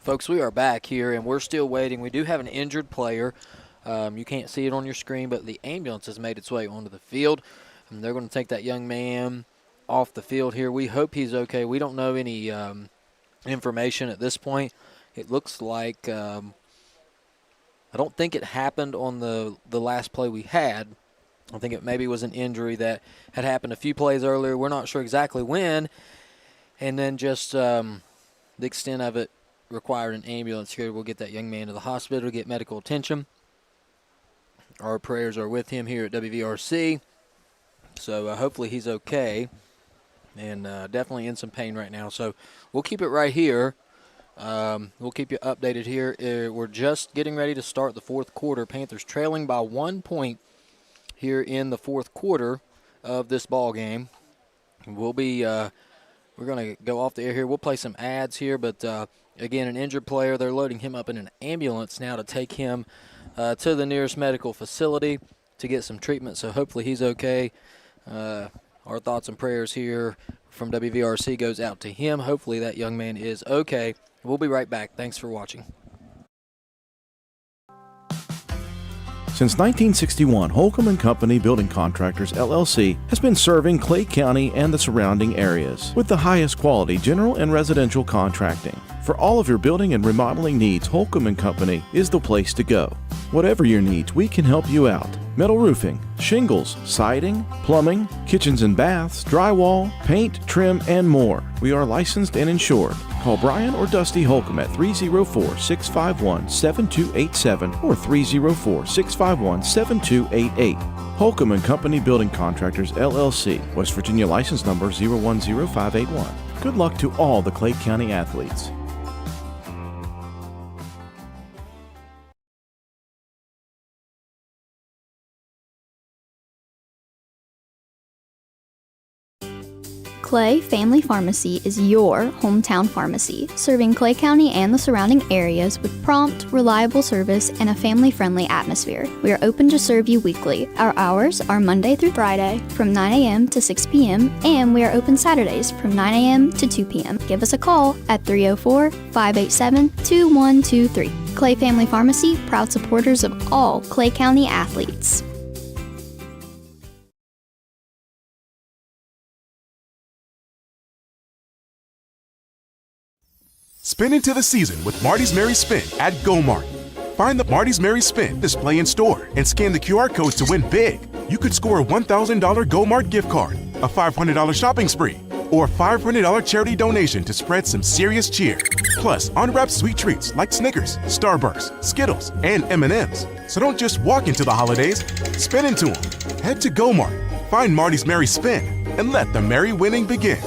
Folks, we are back here, and we're still waiting. We do have an injured player. You can't see it on your screen, but the ambulance has made its way onto the field, and they're going to take that young man off the field here. We hope he's okay. We don't know any information at this point. It looks like I don't think it happened on the last play we had. I think it maybe was an injury that had happened a few plays earlier. We're not sure exactly when, and then just the extent of it required an ambulance here. We'll get that young man to the hospital, get medical attention. Our prayers are with him here at WVRC. So hopefully he's okay, and definitely in some pain right now. So we'll keep it right here. We'll keep you updated here. We're just getting ready to start the fourth quarter. Panthers trailing by 1 point here in the fourth quarter of this ball game. We'll be we're going to go off the air here. We'll play some ads here, but again, an injured player. They're loading him up in an ambulance now to take him to the nearest medical facility to get some treatment, so hopefully he's okay. Our thoughts and prayers here from WVRC goes out to him. Hopefully that young man is okay. We'll be right back. Thanks for watching. Since 1961, Holcomb & Company Building Contractors, LLC has been serving Clay County and the surrounding areas with the highest quality general and residential contracting. For all of your building and remodeling needs, Holcomb & Company is the place to go. Whatever your needs, we can help you out. Metal roofing, shingles, siding, plumbing, kitchens and baths, drywall, paint, trim, and more. We are licensed and insured. Call Brian or Dusty Holcomb at 304-651-7287 or 304-651-7288. Holcomb & Company Building Contractors, LLC, West Virginia license number 010581. Good luck to all the Clay County athletes. Clay Family Pharmacy is your hometown pharmacy, serving Clay County and the surrounding areas with prompt, reliable service and a family-friendly atmosphere. We are open to serve you weekly. Our hours are Monday through Friday from 9 a.m. to 6 p.m. and we are open Saturdays from 9 a.m. to 2 p.m. Give us a call at 304-587-2123. Clay Family Pharmacy, proud supporters of all Clay County athletes. Spin into the season with Marty's Merry Spin at GoMart. Find the Marty's Merry Spin display in store and scan the QR code to win big. You could score a $1,000 GoMart gift card, a $500 shopping spree, or a $500 charity donation to spread some serious cheer. Plus, unwrapped sweet treats like Snickers, Starburst, Skittles, and M&Ms. So don't just walk into the holidays, spin into them. Head to GoMart, find Marty's Merry Spin, and let the merry winning begin.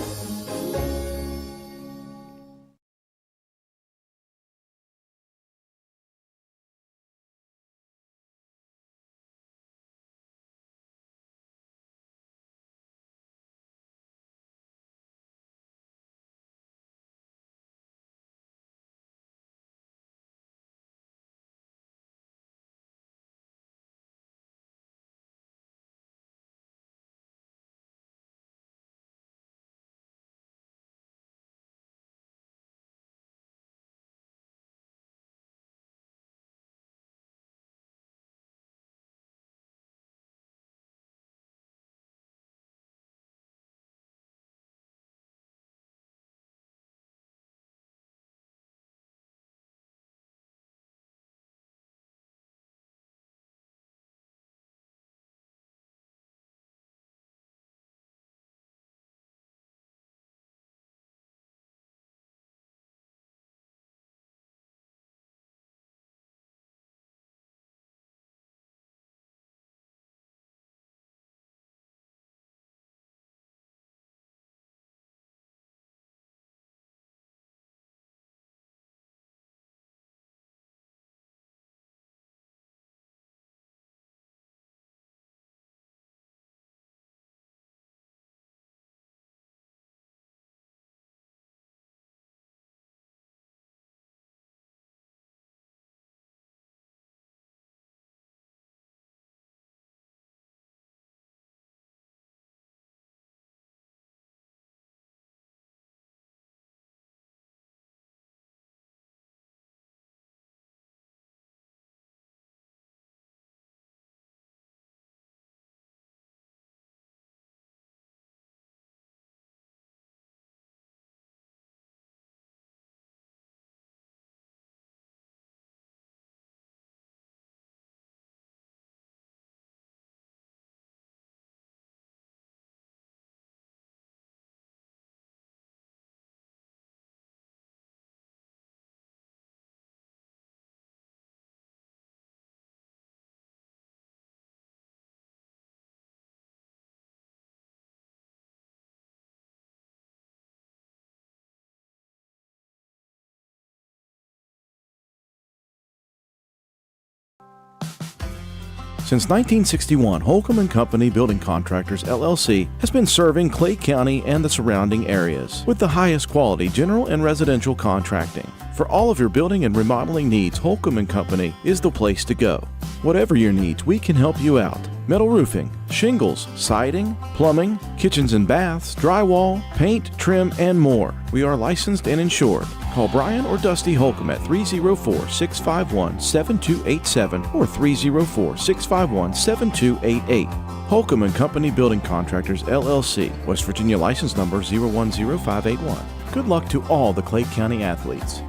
Since 1961, Holcomb & Company Building Contractors, LLC has been serving Clay County and the surrounding areas with the highest quality general and residential contracting. For all of your building and remodeling needs, Holcomb & Company is the place to go. Whatever your needs, we can help you out. Metal roofing, shingles, siding, plumbing, kitchens and baths, drywall, paint, trim, and more. We are licensed and insured. Call Brian or Dusty Holcomb at 304-651-7287 or 304-651-7288. Holcomb & Company Building Contractors, LLC, West Virginia license number 010581. Good luck to all the Clay County athletes.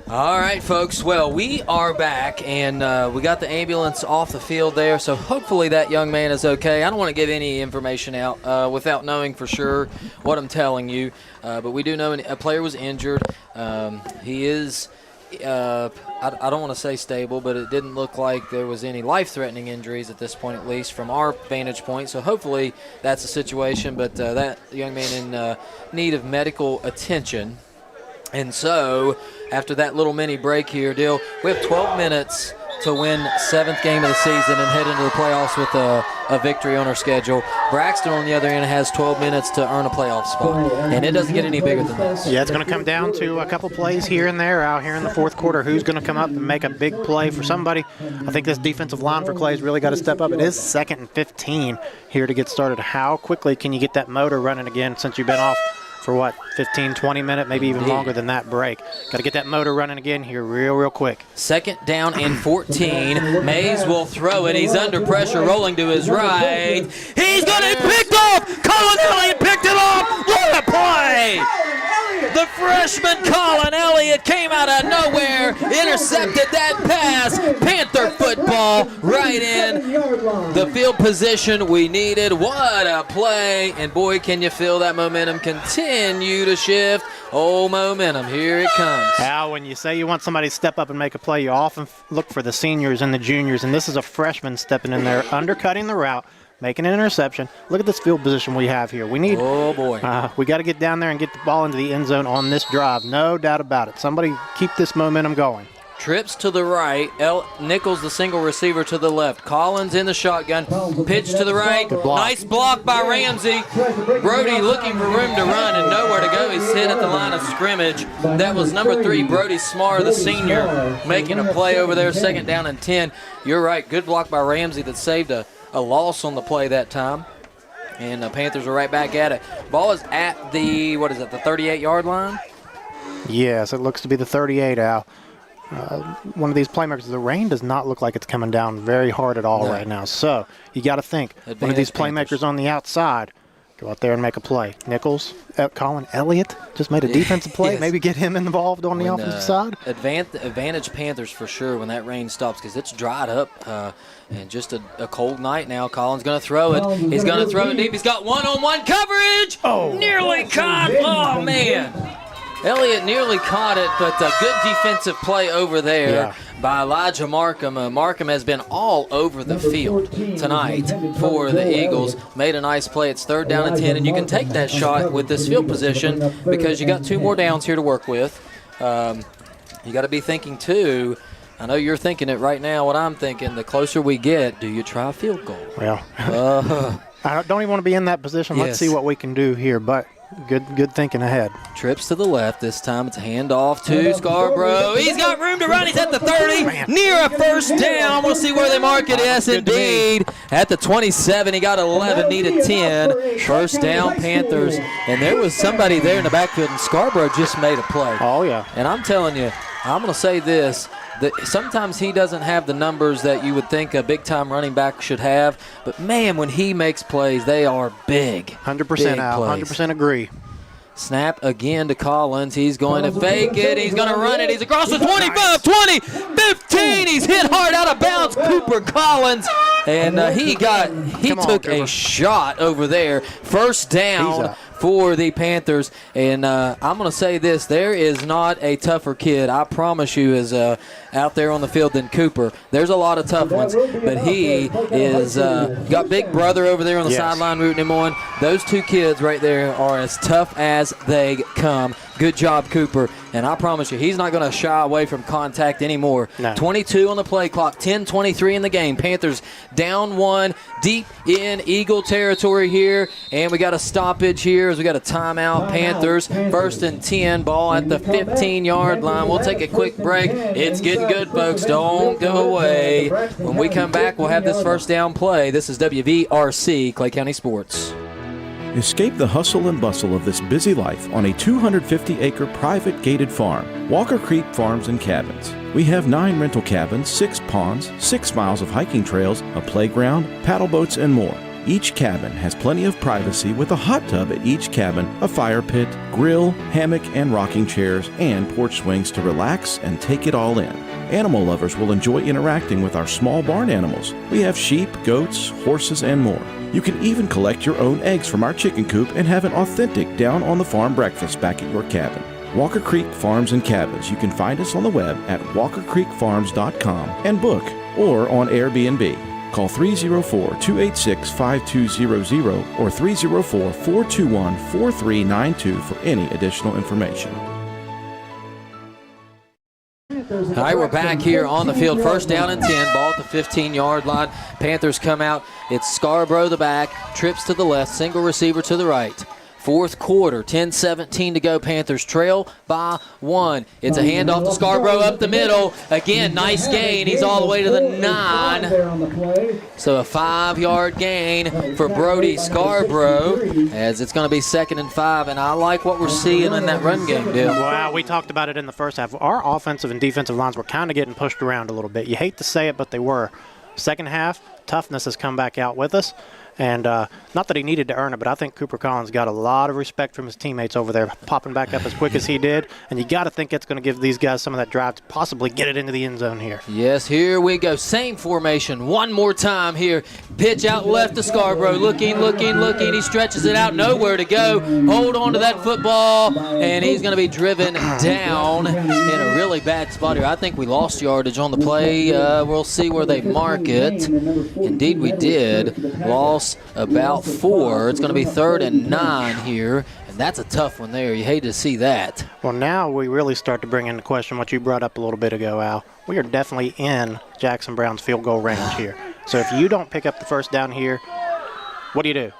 All right, folks. Well, we are back, and we got the ambulance off the field there, so hopefully that young man is okay. I don't want to give any information out without knowing for sure what I'm telling you, but we do know a player was injured. He is, I don't want to say stable, but it didn't look like there was any life-threatening injuries at this point, at least from our vantage point, so hopefully that's the situation, but that young man in need of medical attention. And so, after that little mini break here, Dill, we have 12 minutes to win 7th game of the season and head into the playoffs with a victory on our schedule. Braxton, on the other end, has 12 minutes to earn a playoff spot, and it doesn't get any bigger than this. Yeah, it's going to come down to a couple plays here and there out here in the fourth quarter. Who's going to come up and make a big play for somebody? I think this defensive line for Clay's really got to step up. It is 2nd and 15 here to get started. How quickly can you get that motor running again since you've been off for what, 15, 20 minutes, maybe even longer than that break? Got to get that motor running again here real quick. 2nd down and 14. Mays will throw it. He's under pressure, rolling to his right. He's going to be picked off. Colin Elliott picked it off. What a play! The freshman Colin Elliott came out of nowhere, intercepted that pass. Panther football right in the field position we needed. What a play. And boy, can you feel that momentum continue to shift. Oh, momentum, here it comes. Al, when you say you want somebody to step up and make a play, you often look for the seniors and the juniors, and this is a freshman stepping in there, undercutting the route, making an interception. Look at this field position we have here. We need. Oh, boy. We got to get down there and get the ball into the end zone on this drive. No doubt about it. Somebody keep this momentum going. Trips to the right. Nichols, the single receiver, to the left. Collins in the shotgun. Pitch to the right. Nice block by Ramsey. Brody looking for room to run and nowhere to go. He's hit at the line of scrimmage. That was number 3, Brody Smarr, the senior, making a play over there, 2nd down and 10. You're right. Good block by Ramsey that saved a loss on the play that time. And the Panthers are right back at it. Ball is at the, the 38-yard line? Yes, it looks to be the 38, Al. One of these playmakers, the rain does not look like it's coming down very hard at all right now. So you got to think, one of these playmakers on the outside, Go out there and make a play. Nichols, Colin Elliott just made a defensive play. Yes. Maybe get him involved on the offensive side. Advantage Panthers for sure when that rain stops because it's dried up and just a cold night now. Colin's going to throw it. He's going to throw it deep. He's got one-on-one coverage. Oh. Nearly caught. Oh, man. Elliott nearly caught it, but a good defensive play over there by Elijah Markham. Markham has been all over the field tonight for the Eagles. Made a nice play. It's 3rd down and 10, and you can take that shot with this field position because you got 2 more downs here to work with. You got to be thinking, too, I know you're thinking it right now, what I'm thinking, the closer we get, do you try a field goal? Well, I don't even want to be in that position. Yes. Let's see what we can do here, but good thinking ahead. Trips to the left this time. It's a handoff to Scarborough. He's got room to run. He's at the 30, near a first down. We'll see where they mark it. Yes, indeed. At the 27, he got 11, needed 10. First down, Panthers. And there was somebody there in the backfield, and Scarborough just made a play. Oh, yeah. And I'm telling you, I'm going to say this. Sometimes he doesn't have the numbers that you would think a big-time running back should have. But, man, when he makes plays, they are big. 100% Al. 100% agree. Snap again to Collins. He's going to fake it. He's going to run it. He's across the 25, 20, 15. He's hit hard out of bounds. Cooper Collins. And he took a shot over there. First down for the Panthers. And I'm going to say this. There is not a tougher kid, I promise you, is out there on the field than Cooper. There's a lot of tough ones, but he is got Big Brother over there on the sideline rooting him on. Those 2 kids right there are as tough as they come. Good job, Cooper. And I promise you, he's not going to shy away from contact anymore. No. 22 on the play clock, 10-23 in the game. Panthers down 1, deep in Eagle territory here. And we got a stoppage here as we got a timeout. Panthers, 1st and 10, ball at the 15-yard line. We'll take a quick break. It's getting good, folks. Don't go away. When we come back, we'll have this first down play. This is WVRC, Clay County Sports. Escape the hustle and bustle of this busy life on a 250-acre private gated farm, Walker Creek Farms and Cabins. We have 9 rental cabins, 6 ponds, 6 miles of hiking trails, a playground, paddle boats, and more. Each cabin has plenty of privacy with a hot tub at each cabin, a fire pit, grill, hammock and rocking chairs, and porch swings to relax and take it all in. Animal lovers will enjoy interacting with our small barn animals. We have sheep, goats, horses, and more. You can even collect your own eggs from our chicken coop and have an authentic down-on-the-farm breakfast back at your cabin. Walker Creek Farms and Cabins. You can find us on the web at walkercreekfarms.com and book or on Airbnb. Call 304-286-5200 or 304-421-4392 for any additional information. All right, we're back here on the field. First down and 10, ball at the 15-yard line. Panthers come out. It's Scarborough the back, trips to the left, single receiver to the right. Fourth quarter, 10-17 to go. Panthers trail by 1. It's a handoff to Scarborough up the middle. Again, nice gain. He's all the way to the 9. So a 5-yard gain for Brody Scarborough as it's going to be 2nd and 5. And I like what we're seeing in that run game, Dale. Wow, we talked about it in the first half. Our offensive and defensive lines were kind of getting pushed around a little bit. You hate to say it, but they were. Second half, toughness has come back out with us. And not that he needed to earn it, but I think Cooper Collins got a lot of respect from his teammates over there, popping back up as quick as he did. And you got to think it's going to give these guys some of that drive to possibly get it into the end zone here. Yes, here we go. Same formation. One more time here. Pitch out left to Scarborough. Looking. He stretches it out. Nowhere to go. Hold on to that football. And he's going to be driven down in a really bad spot here. I think we lost yardage on the play. We'll see where they mark it. Indeed, we did. Lost about 4. It's going to be 3rd and 9 here, and that's a tough one there. You hate to see that. Well, now we really start to bring into question what you brought up a little bit ago, Al. We are definitely in Jackson Brown's field goal range here. So if you don't pick up the first down here, what do you do?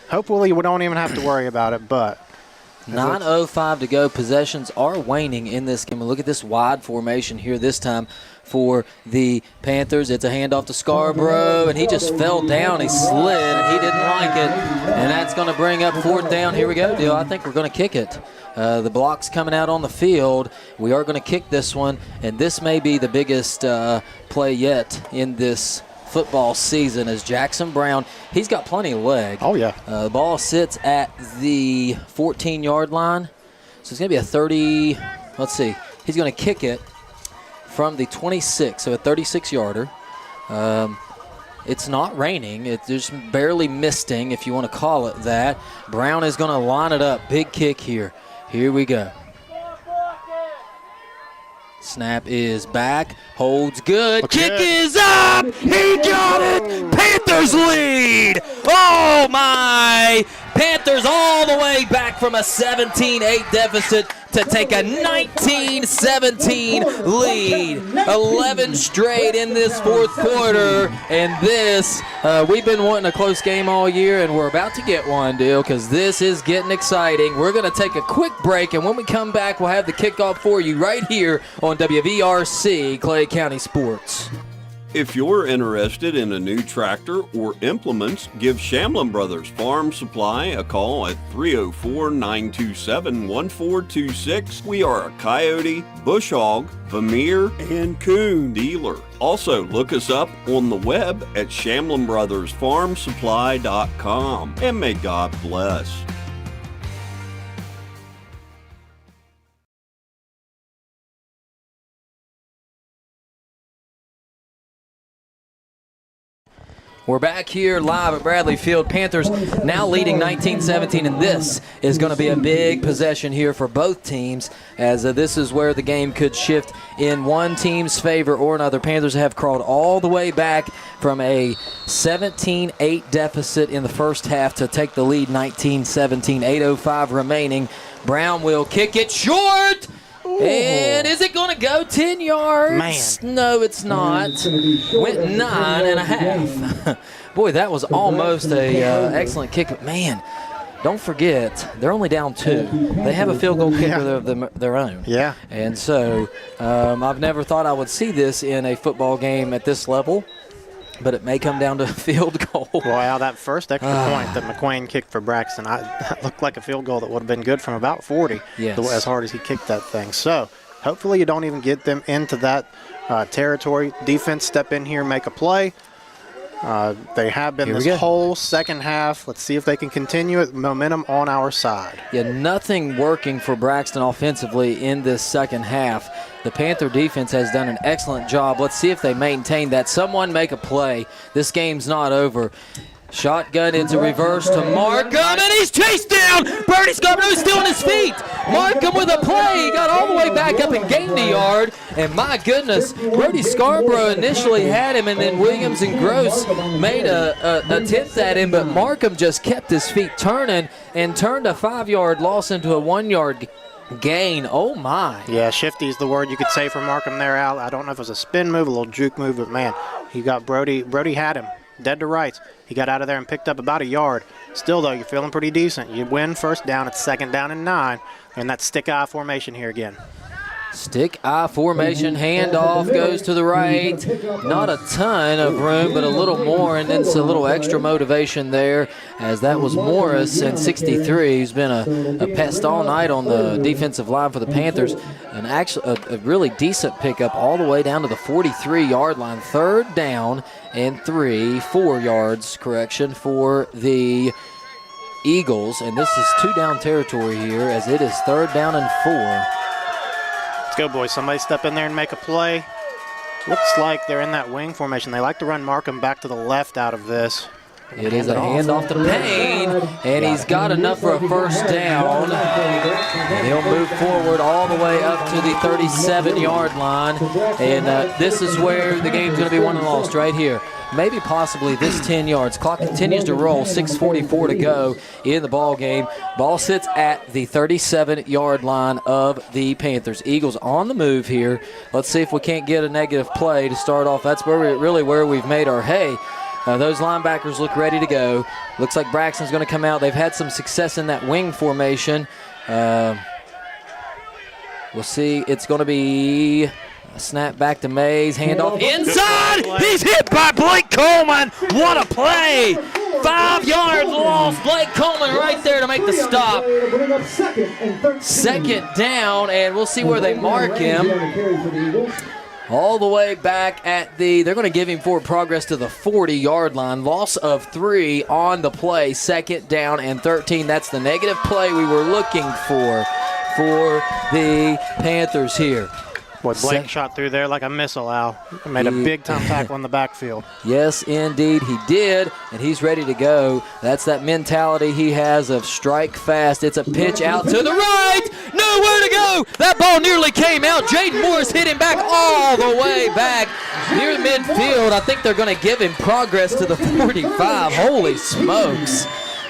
Hopefully we don't even have to worry about it, but 9:05 to go. Possessions are waning in this game. Look at this wide formation here this time for the Panthers. It's a handoff to Scarborough, and he just fell down. He slid, and he didn't like it. And that's going to bring up 4th down. Here we go, Dale. I think we're going to kick it. The block's coming out on the field. We are going to kick this one, and this may be the biggest play yet in this football season as Jackson Brown, he's got plenty of leg. Oh, yeah. The ball sits at the 14-yard line. So it's going to be a 30, let's see. He's going to kick it from the 26, so a 36-yarder. It's not raining. It's just barely misting, if you want to call it that. Brown is going to line it up. Big kick here. Here we go. Snap is back. Holds good. Okay. Kick is up. He got it. Panthers lead. Oh, my. Panthers all the way back from a 17-8 deficit to take a 19-17 lead. 11 straight in this fourth quarter. And this, we've been wanting a close game all year, and we're about to get one, Dale, because this is getting exciting. We're going to take a quick break, and when we come back, we'll have the kickoff for you right here on WVRC Clay County Sports. If you're interested in a new tractor or implements, give Shamlin Brothers Farm Supply a call at 304-927-1426. We are a coyote, bush hog, Vermeer, and coon dealer. Also, look us up on the web at ShamlinBrothersFarmSupply.com. And may God bless. We're back here live at Bradley Field. Panthers now leading 19-17, and this is going to be a big possession here for both teams, as this is where the game could shift in one team's favor or another. Panthers have crawled all the way back from a 17-8 deficit in the first half to take the lead 19-17, 8:05 remaining. Brown will kick it short. And is it going to go 10 yards? Man. No, it's not. Went 9.5. Boy, that was almost a excellent kick. But, man, don't forget, they're only down 2. They have a field goal kicker of their own. Yeah. And so I've never thought I would see this in a football game at this level, but it may come down to a field goal. Wow, that first extra point that McQueen kicked for Braxton, that looked like a field goal that would have been good from about 40, as hard as he kicked that thing. So hopefully you don't even get them into that territory. Defense step in here, make a play. They have been this whole second half. Let's see if they can continue it. Momentum on our side. Yeah, nothing working for Braxton offensively in this second half. The Panther defense has done an excellent job. Let's see if they maintain that. Someone make a play. This game's not over. Shotgun into reverse to Markham, and he's chased down. Birdie Scarborough's still on his feet. Markham with a play. He got all the way back up and gained a yard. And my goodness, Brody Scarborough initially had him, and then Williams and Gross made a attempt at him, but Markham just kept his feet turning and turned a 5-yard loss into a 1-yard gain. Oh, my. Yeah, shifty is the word you could say for Markham there, Al. I don't know if it was a spin move, a little juke move, but, man, he got Brody. Brody had him dead to rights. He got out of there and picked up about a yard. Still, though, you're feeling pretty decent. You win first down. It's second down and 9. And that stick-eye formation here again. Stick-eye formation, handoff goes to the right. Not a ton of room, but a little more, and then it's a little extra motivation there, as that was Morris and 63, who's been a pest all night on the defensive line for the Panthers. And actually a really decent pickup all the way down to the 43-yard line. Third down and 4 yards, for the Eagles. And this is 2-down territory here, as it is third down and 4. Let's go, boys. Somebody step in there and make a play. Looks like they're in that wing formation. They like to run Markham back to the left out of this. It is a handoff to Payne, and he's got enough for a first down. And he'll move forward all the way up to the 37-yard line. And this is where the game's going to be won and lost, right here. Maybe possibly this 10 yards. Clock continues to roll, 6:44 to go in the ball game. Ball sits at the 37-yard line of the Panthers. Eagles on the move here. Let's see if we can't get a negative play to start off. That's where we've made our hay. Those linebackers look ready to go. Looks like Braxton's going to come out. They've had some success in that wing formation. We'll see. It's going to be a snap back to Mays. Handoff inside. He's hit by Blake Coleman. What a play. 5 yards lost. Blake Coleman right there to make the stop. Second down, and we'll see where they mark him. all the way back at they're going to give him forward progress to the 40-yard line. Loss of 3 on the play, 2nd down and 13. That's the negative play we were looking for the Panthers here. Boy, Blake shot through there like a missile, Al. Made a big-time tackle in the backfield. Yes, indeed, he did, and he's ready to go. That's that mentality he has of strike fast. It's a pitch out to the right. Nowhere to go. That ball nearly came out. Jaden Morris hit him back all the way back near midfield. I think they're going to give him progress to the 45. Holy smokes.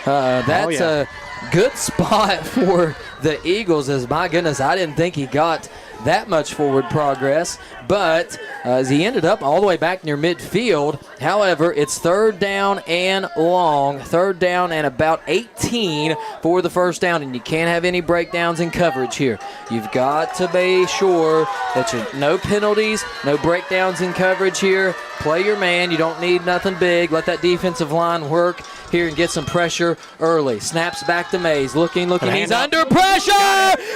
That's a good spot for the Eagles, as my goodness, I didn't think he got that much forward progress, but as he ended up all the way back near midfield. However, it's 3rd down and long, 3rd down and about 18 for the first down, and you can't have any breakdowns in coverage here. You've got to be sure that no penalties, no breakdowns in coverage here. Play your man. You don't need nothing big. Let that defensive line work here and get some pressure early. Snaps back to Mays. Looking. He's under pressure.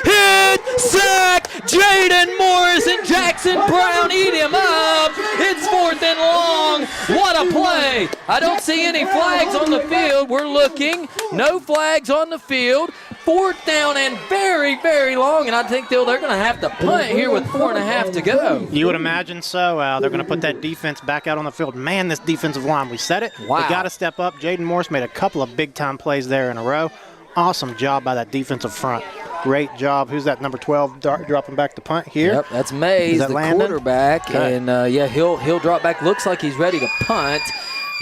Hit, sack. Jaden Morris and Jackson Brown eat him up. It's 4th and long. What a play. I don't see any flags on the field. We're looking. No flags on the field. 4th down and very, very long, and I think they're going to have to punt here with 4.5 to go. You would imagine so, Al. They're going to put that defense back out on the field. Man, this defensive line, we said it. Wow. They got to step up. Jaden Morris made a couple of big-time plays there in a row. Awesome job by that defensive front. Great job. Who's that, number 12, dropping back to punt here? Yep, that's Mays, the quarterback. Okay. And, he'll drop back. Looks like he's ready to punt.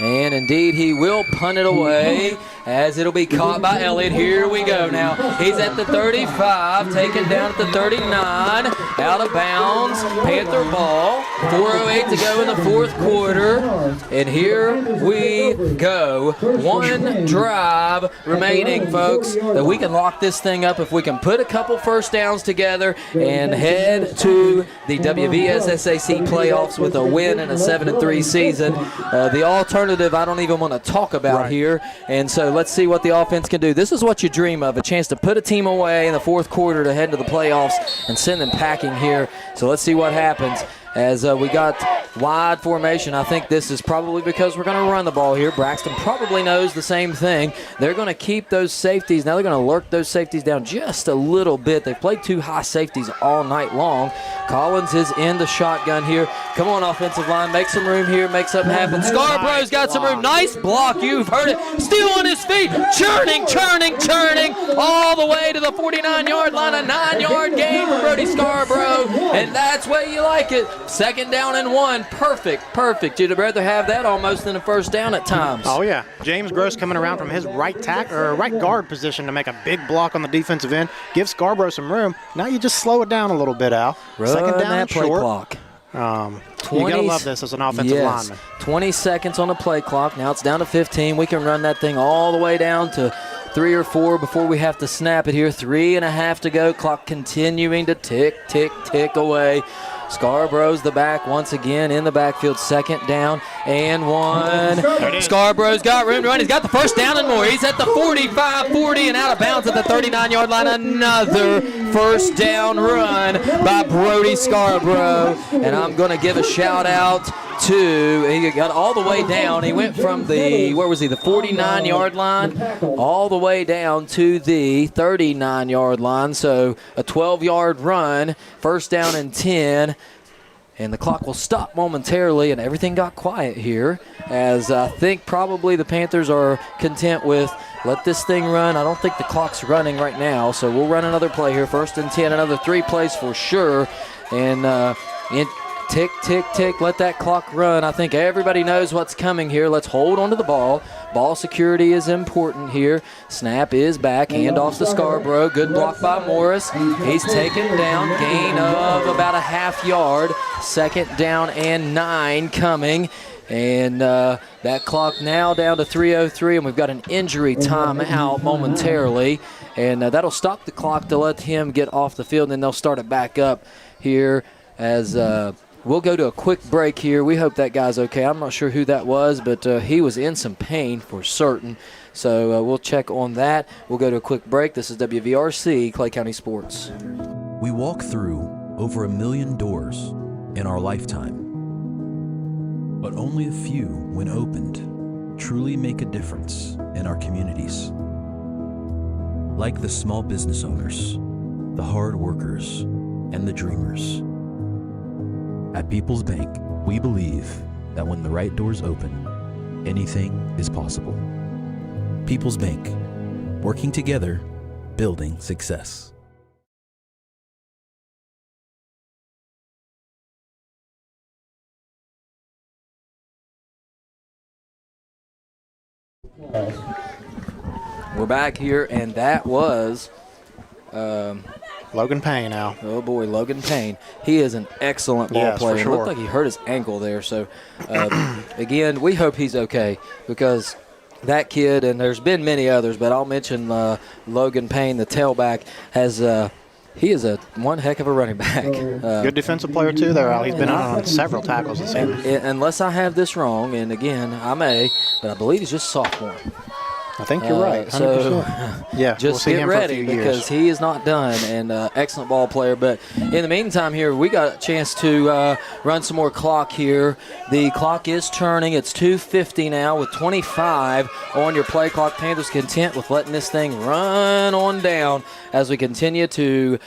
And indeed, he will punt it away as it'll be caught by Elliott. Here we go now. He's at the 35, taken down at the 39, out of bounds. Panther ball, 4:08 to go in the 4th quarter. And here we go. One drive remaining, folks, that we can lock this thing up if we can put a couple first downs together and head to the WVSSAC playoffs with a win and a 7-3 season. The alternative I don't even want to talk about here. And so let's see what the offense can do. This is what you dream of, a chance to put a team away in the 4th quarter to head to the playoffs and send them packing here. So let's see what happens. As we got wide formation, I think this is probably because we're going to run the ball here. Braxton probably knows the same thing. They're going to keep those safeties. Now they're going to lurk those safeties down just a little bit. They've played 2 high safeties all night long. Collins is in the shotgun here. Come on, offensive line. Make some room here. Make something happen. Scarborough's got some room. Nice block. You've heard it. Still on his feet. Churning. All the way to the 49-yard line. A 9-yard gain for Brody Scarborough. And that's where you like it. 2nd down and 1. Perfect. You'd rather have that almost than a first down at times. Oh, yeah. James Gross coming around from his right guard position to make a big block on the defensive end. Give Scarborough some room. Now you just slow it down a little bit, Al. Run 2nd down that play clock. You got to love this as an offensive lineman. 20 seconds on the play clock. Now it's down to 15. We can run that thing all the way down to 3 or 4 before we have to snap it here. 3.5 to go. Clock continuing to tick away. Scarborough's the back once again in the backfield. 2nd down and 1. Scarborough's got room to run. He's got the first down and more. He's at the 45, 40, and out of bounds at the 39-yard line. Another first down run by Brody Scarborough. And I'm going to give a shout out to, he got all the way down. He went from the 49-yard line all the way down to the 39-yard line. So a 12-yard run, first down and 10. And the clock will stop momentarily, and everything got quiet here, as I think probably the Panthers are content with let this thing run. I don't think the clock's running right now, so we'll run another play here. 1st and 10, another 3 plays for sure. And tick, let that clock run. I think everybody knows what's coming here. Let's hold on to the ball. Ball security is important here. Snap is back. Handoff to Scarborough. Good block by Morris. He's taken down. Gain of about a half yard. 2nd down and 9 coming. And that clock now down to 3:03, and we've got an injury timeout momentarily. And that'll stop the clock to let him get off the field, and then they'll start it back up here as we'll go to a quick break here. We hope that guy's okay. I'm not sure who that was, but he was in some pain for certain. So we'll check on that. We'll go to a quick break. This is WVRC, Clay County Sports. We walk through over 1 million doors, in our lifetime. But only a few, when opened, truly make a difference in our communities. Like the small business owners, the hard workers, and the dreamers. At People's Bank, we believe that when the right doors open, anything is possible. People's Bank, working together, building success. We're back here, and that was Logan Payne now. Oh, boy, Logan Payne. He is an excellent ball player. For sure. It looked like he hurt his ankle there. So, again, we hope he's okay because that kid, and there's been many others, but I'll mention Logan Payne, the tailback, he is one heck of a running back. Good defensive player, too, there, Al. He's been on several tackles this season. Unless I have this wrong, and again, I may, but I believe he's just sophomore. I think you're right, 100%. So, yeah, just we'll see get him ready for a few because years. he is not done, and excellent ball player. But in the meantime here, we got a chance to run some more clock here. The clock is turning. It's 2:50 now with 25 on your play clock. Panthers content with letting this thing run on down as we continue to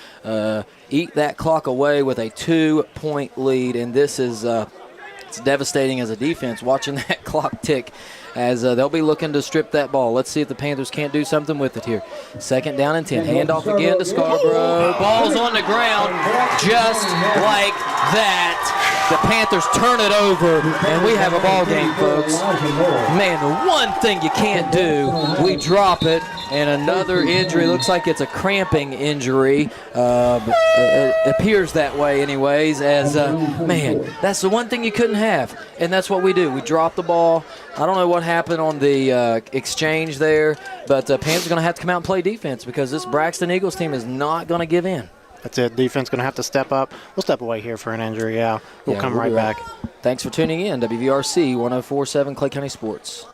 eat that clock away with a 2-point lead. And this is it's devastating as a defense watching that clock tick as they'll be looking to strip that ball. Let's see if the Panthers can't do something with it here. 2nd down and 10. Handoff again to Scarborough. Ball's on the ground just like that. The Panthers turn it over, and we have a ball game, folks. Man, the one thing you can't do, we drop it, and another injury. Looks like it's a cramping injury. It appears that way anyways, as, man, that's the one thing you couldn't have, and that's what we do. We drop the ball. I don't know what happened on the exchange there, but Panthers are going to have to come out and play defense because this Braxton Eagles team is not going to give in. That's it. Defense going to have to step up. We'll step away here for an injury, yeah. We'll come right back. Thanks for tuning in. WVRC 104.7 Clay County Sports.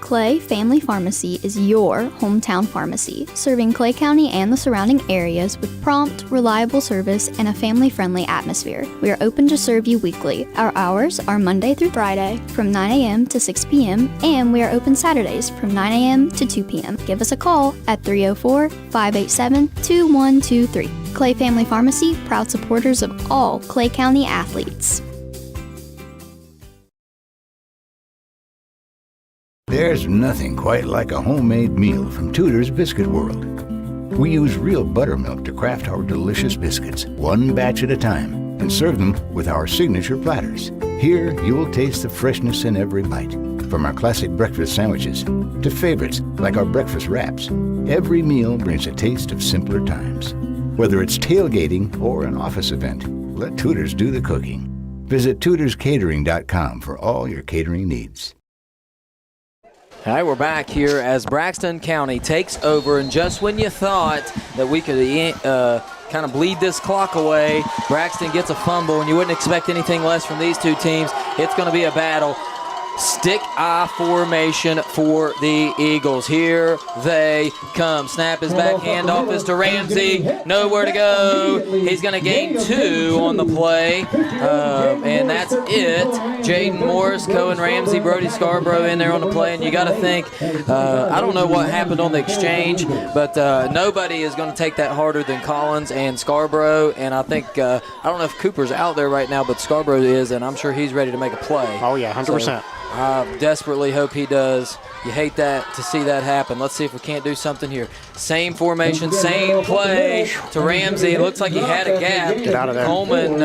Clay Family Pharmacy is your hometown pharmacy, serving Clay County and the surrounding areas with prompt, reliable service and a family-friendly atmosphere. We are open to serve you weekly. Our hours are Monday through Friday from 9 a.m. to 6 p.m. and we are open Saturdays from 9 a.m. to 2 p.m. Give us a call at 304-587-2123. Clay Family Pharmacy, proud supporters of all Clay County athletes. There's nothing quite like a homemade meal from Tudor's Biscuit World. We use real buttermilk to craft our delicious biscuits, one batch at a time, and serve them with our signature platters. Here, you'll taste the freshness in every bite. From our classic breakfast sandwiches to favorites like our breakfast wraps, every meal brings a taste of simpler times. Whether it's tailgating or an office event, let Tudor's do the cooking. Visit tudorscatering.com for all your catering needs. All right, we're back here as Braxton County takes over, and just when you thought that we could kind of bleed this clock away, Braxton gets a fumble, and you wouldn't expect anything less from these two teams. It's going to be a battle. Stick-eye formation for the Eagles. Here they come. Snap is back. Handoff is to Ramsey. Nowhere to go. He's going to gain 2 on the play. And that's it. Jaden Morris, Cohen Ramsey, Brody Scarborough in there on the play. And you got to think, I don't know what happened on the exchange, but nobody is going to take that harder than Collins and Scarborough. And I think, I don't know if Cooper's out there right now, but Scarborough is, and I'm sure he's ready to make a play. Oh, yeah, 100%. So, I desperately hope he does. You hate that to see that happen. Let's see if we can't do something here. Same formation, same play to Ramsey. It looks like he had a gap. Get out of there. Coleman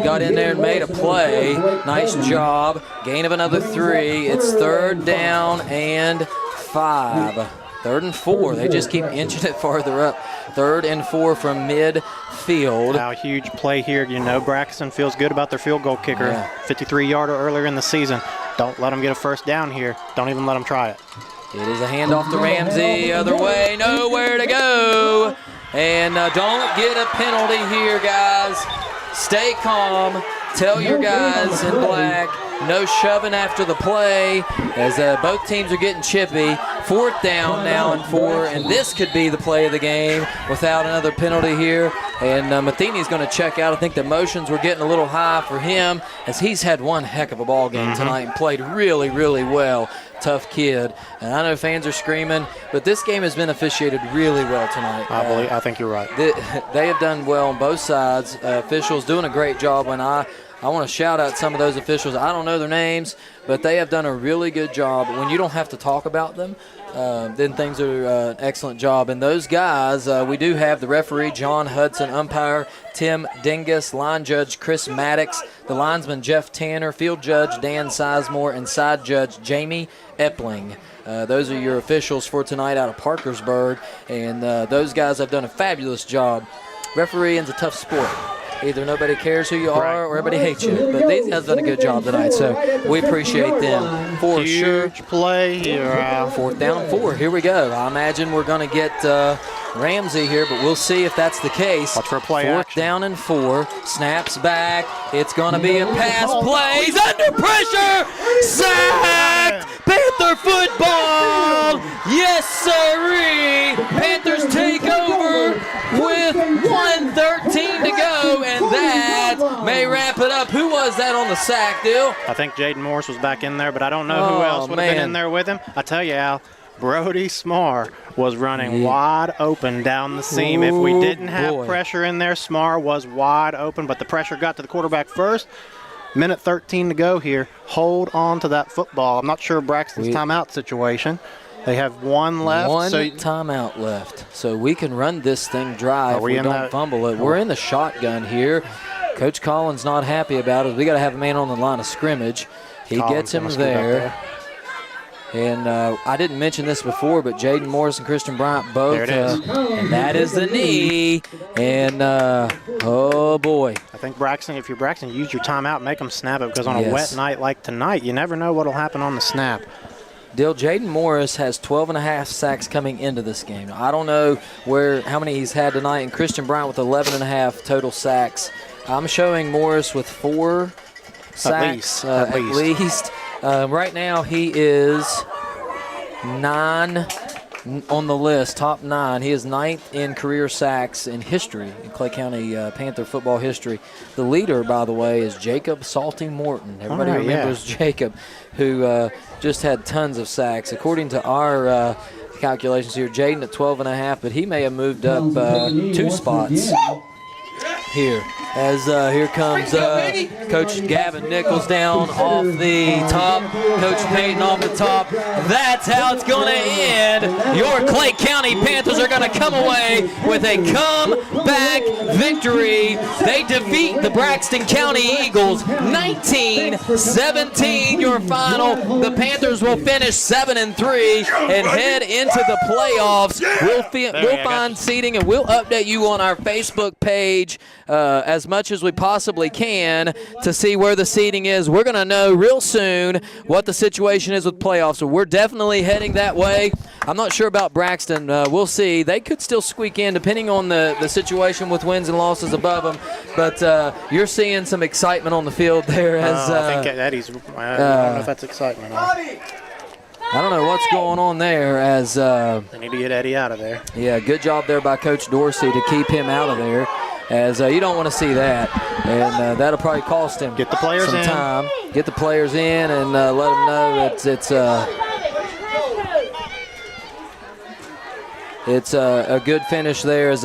got in there and made a play. Nice job. Gain of another 3. It's 3rd down and 5. 3rd and 4. They just keep inching it farther up. 3rd and 4 from midfield. Now, huge play here. You know, Braxton feels good about their field goal kicker. Yeah. 53-yarder earlier in the season. Don't let them get a 1st down here. Don't even let them try it. It is a handoff to Ramsey. Other way, nowhere to go. And don't get a penalty here, guys. Stay calm. Tell your guys in black no shoving after the play as both teams are getting chippy. 4th down now and 4, and this could be the play of the game without another penalty here. And Matheny's going to check out. I think the emotions were getting a little high for him as he's had one heck of a ball game tonight and played really, really well. Tough kid. And I know fans are screaming, but this game has been officiated really well tonight. I think you're right. They have done well on both sides. Officials doing a great job, and I want to shout out some of those officials. I don't know their names, but they have done a really good job. When you don't have to talk about them, then things are an excellent job. And those guys, we do have the referee, John Hudson, umpire, Tim Dingus, line judge, Chris Maddox, the linesman, Jeff Tanner, field judge, Dan Sizemore, and side judge, Jamie Epling. Those are your officials for tonight out of Parkersburg, and those guys have done a fabulous job. Refereeing's a tough sport. Either nobody cares who you are or everybody hates you. But these guys done a good job tonight, so we appreciate them for sure. Huge play here. 4th down and 4. Here we go. I imagine we're going to get Ramsey here, but we'll see if that's the case. Watch for a play 4th action. down and 4. Snaps back. It's going to be a pass play. He's under pressure. Sacked. Panther football. Yes, sirree. Panthers take over with 1:13 to go, and that may wrap it up. Who was that on the sack, Dill? I think Jaden Morris was back in there, but I don't know who else would have been in there with him. I tell you, Al, Brody Smar was running wide open down the seam. If we didn't have pressure in there, Smar was wide open, but the pressure got to the quarterback first. Minute 13 to go here. Hold on to that football. I'm not sure Braxton's timeout situation. They have one left. One timeout left. So we can run this thing dry if we don't fumble it. We're in the shotgun here. Coach Collins not happy about it. We got to have a man on the line of scrimmage. He gets him there. And I didn't mention this before, but Jaden Morris and Christian Bryant both. There it is. And that is the knee. And, oh, boy. I think if you're Braxton, use your timeout, make them snap it, because on a wet night like tonight, you never know what will happen on the snap. Dill, Jaden Morris has 12.5 sacks coming into this game. I don't know how many he's had tonight, and Christian Bryant with 11.5 total sacks. I'm showing Morris with 4 sacks at least. Right now he is 9 on the list, top 9. He is 9th in career sacks in history, in Clay County Panther football history. The leader, by the way, is Jacob Salty Morton. Everybody remembers Jacob, who just had tons of sacks. According to our calculations here, Jaden at 12.5, but he may have moved up 2 spots here. As here comes Coach Gavin Nichols down off the top. Coach Payton off the top. That's how it's going to end. Your Clay County Panthers are going to come away with a comeback victory. They defeat the Braxton County Eagles 19-17. Your final. The Panthers will finish 7-3 and head into the playoffs. We'll find seating and we'll update you on our Facebook page as much as we possibly can to see where the seating is. We're going to know real soon what the situation is with playoffs, so we're definitely heading that way. I'm not sure about Braxton. We'll see. They could still squeak in depending on the situation with wins and losses above them, but you're seeing some excitement on the field there. As I think Eddie's, I don't know if that's excitement. I don't know what's going on there as they need to get Eddie out of there. Yeah, good job there by Coach Dorsey to keep him out of there, as you don't want to see that, and that'll probably cost him get the players some time. Get the players in and let them know it's a good finish there.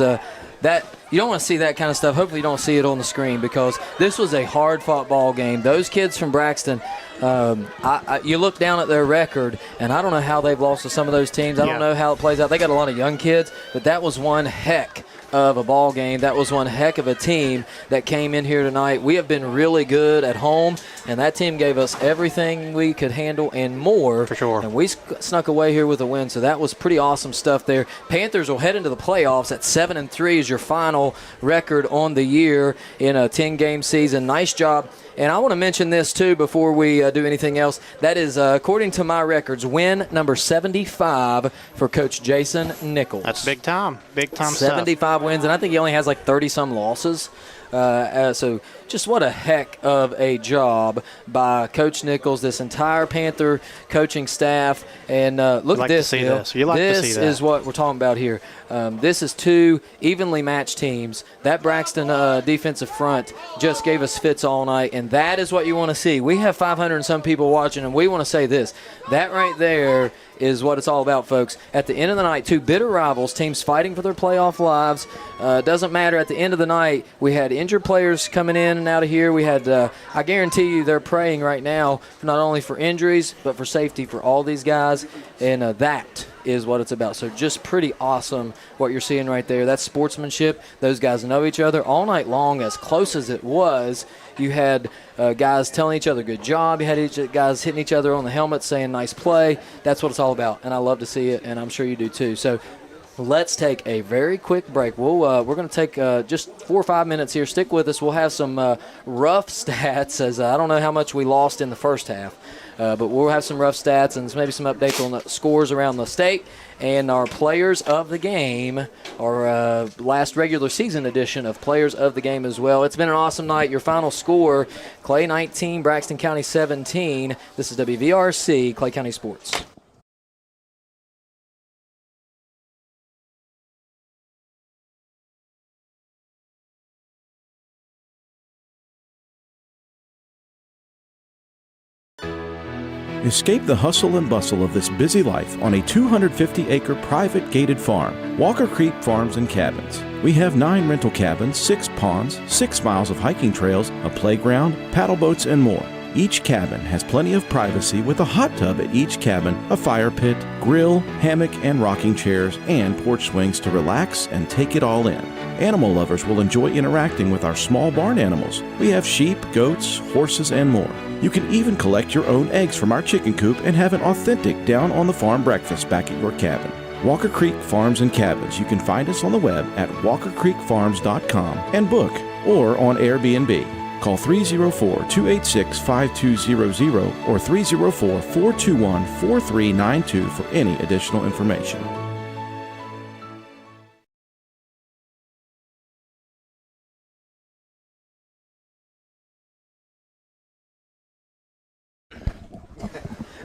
That you don't want to see that kind of stuff. Hopefully you don't see it on the screen, because this was a hard-fought ball game. Those kids from Braxton, you look down at their record, and I don't know how they've lost to some of those teams. I don't know how it plays out. They got a lot of young kids, but that was one heck of a ball game. That was one heck of a team that came in here tonight. We have been really good at home, and that team gave us everything we could handle and more. For sure. And we snuck away here with a win, so that was pretty awesome stuff there. Panthers will head into the playoffs at 7-3 is your final record on the year in a 10-game season. Nice job. And I want to mention this, too, before we do anything else. That is, according to my records, win number 75 for Coach Jason Nichols. That's big time. Big time 75 stuff. wins, and I think he only has like 30-some losses. So just what a heck of a job by Coach Nichols, this entire Panther coaching staff. And look at this. You like to see that. This is what we're talking about here. This is two evenly matched teams. That Braxton defensive front just gave us fits all night, and that is what you want to see. We have 500 and some people watching, and we want to say this. That right there is what it's all about, folks. At the end of the night, two bitter rivals, teams fighting for their playoff lives. Doesn't matter. At the end of the night, we had injured players coming in and out of here. We had, I guarantee you, they're praying right now not only for injuries, but for safety for all these guys, and that is what it's about. So just pretty awesome what you're seeing right there. That's sportsmanship. Those guys know each other all night long, as close as it was. You had guys telling each other good job. You had guys hitting each other on the helmet saying nice play. That's what it's all about, and I love to see it, and I'm sure you do too. So let's take a very quick break. We're going to take just 4 or 5 minutes here. Stick with us. We'll have some rough stats, as I don't know how much we lost in the first half. But we'll have some rough stats and maybe some updates on the scores around the state and our players of the game, our last regular season edition of players of the game as well. It's been an awesome night. Your final score, Clay 19, Braxton County 17. This is WVRC, Clay County Sports. Escape the hustle and bustle of this busy life on a 250-acre private gated farm, Walker Creek Farms and Cabins. We have 9 rental cabins, 6 ponds, 6 miles of hiking trails, a playground, paddle boats, and more. Each cabin has plenty of privacy with a hot tub at each cabin, a fire pit, grill, hammock and rocking chairs, and porch swings to relax and take it all in. Animal lovers will enjoy interacting with our small barn animals. We have sheep, goats, horses, and more. You can even collect your own eggs from our chicken coop and have an authentic down-on-the-farm breakfast back at your cabin. Walker Creek Farms and Cabins. You can find us on the web at walkercreekfarms.com and book or on Airbnb. Call 304-286-5200 or 304-421-4392 for any additional information.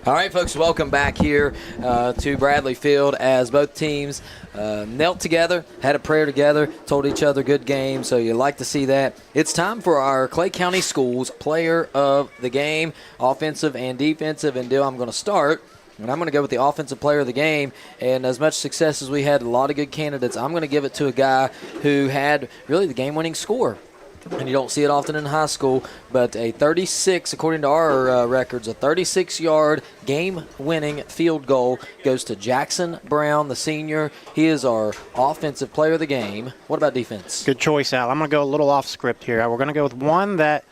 All right, folks, welcome back here to Bradley Field as both teams knelt together, had a prayer together, told each other good game, so you like to see that. It's time for our Clay County Schools Player of the Game, offensive and defensive, and Dill, I'm going to start. And I'm going to go with the offensive player of the game. And as much success as we had, a lot of good candidates, I'm going to give it to a guy who had really the game-winning score. And you don't see it often in high school, but a 36, according to our records, a 36-yard game-winning field goal goes to Jackson Brown, the senior. He is our offensive player of the game. What about defense? Good choice, Al. I'm going to go a little off script here. We're going to go with one that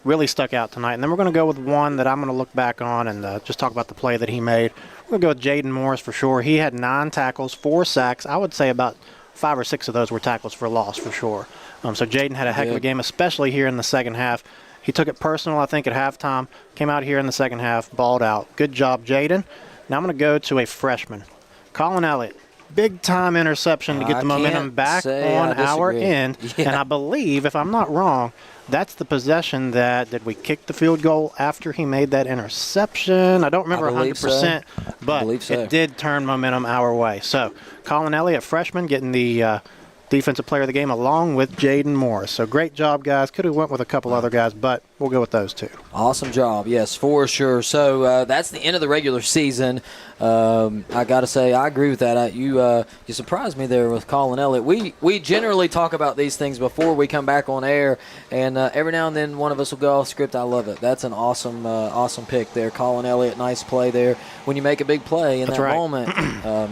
really stuck out tonight, and then we're going to go with one that I'm going to look back on and just talk about the play that he made. We're going to go with Jaden Morris for sure. He had 9 tackles, 4 sacks. I would say about 5 or 6 of those were tackles for loss for sure. So Jaden had a heck of a game, especially here in the second half. He took it personal, I think, at halftime. Came out here in the second half, balled out. Good job, Jaden. Now I'm going to go to a freshman, Colin Elliott. Big-time interception to get the momentum back on our end. Yeah. And I believe, if I'm not wrong, that's the possession that we kicked the field goal after he made that interception. I don't remember 100%, but it did turn momentum our way. So Colin Elliott, freshman, getting the defensive player of the game along with Jaden Morris. So great job, guys. Could have went with a couple other guys, but we'll go with those two. Awesome job, yes, for sure. So that's the end of the regular season. I got to say, I agree with that. You surprised me there with Colin Elliott. We generally talk about these things before we come back on air, and every now and then one of us will go off script. I love it. That's an awesome pick there. Colin Elliott, nice play there. When you make a big play in that moment,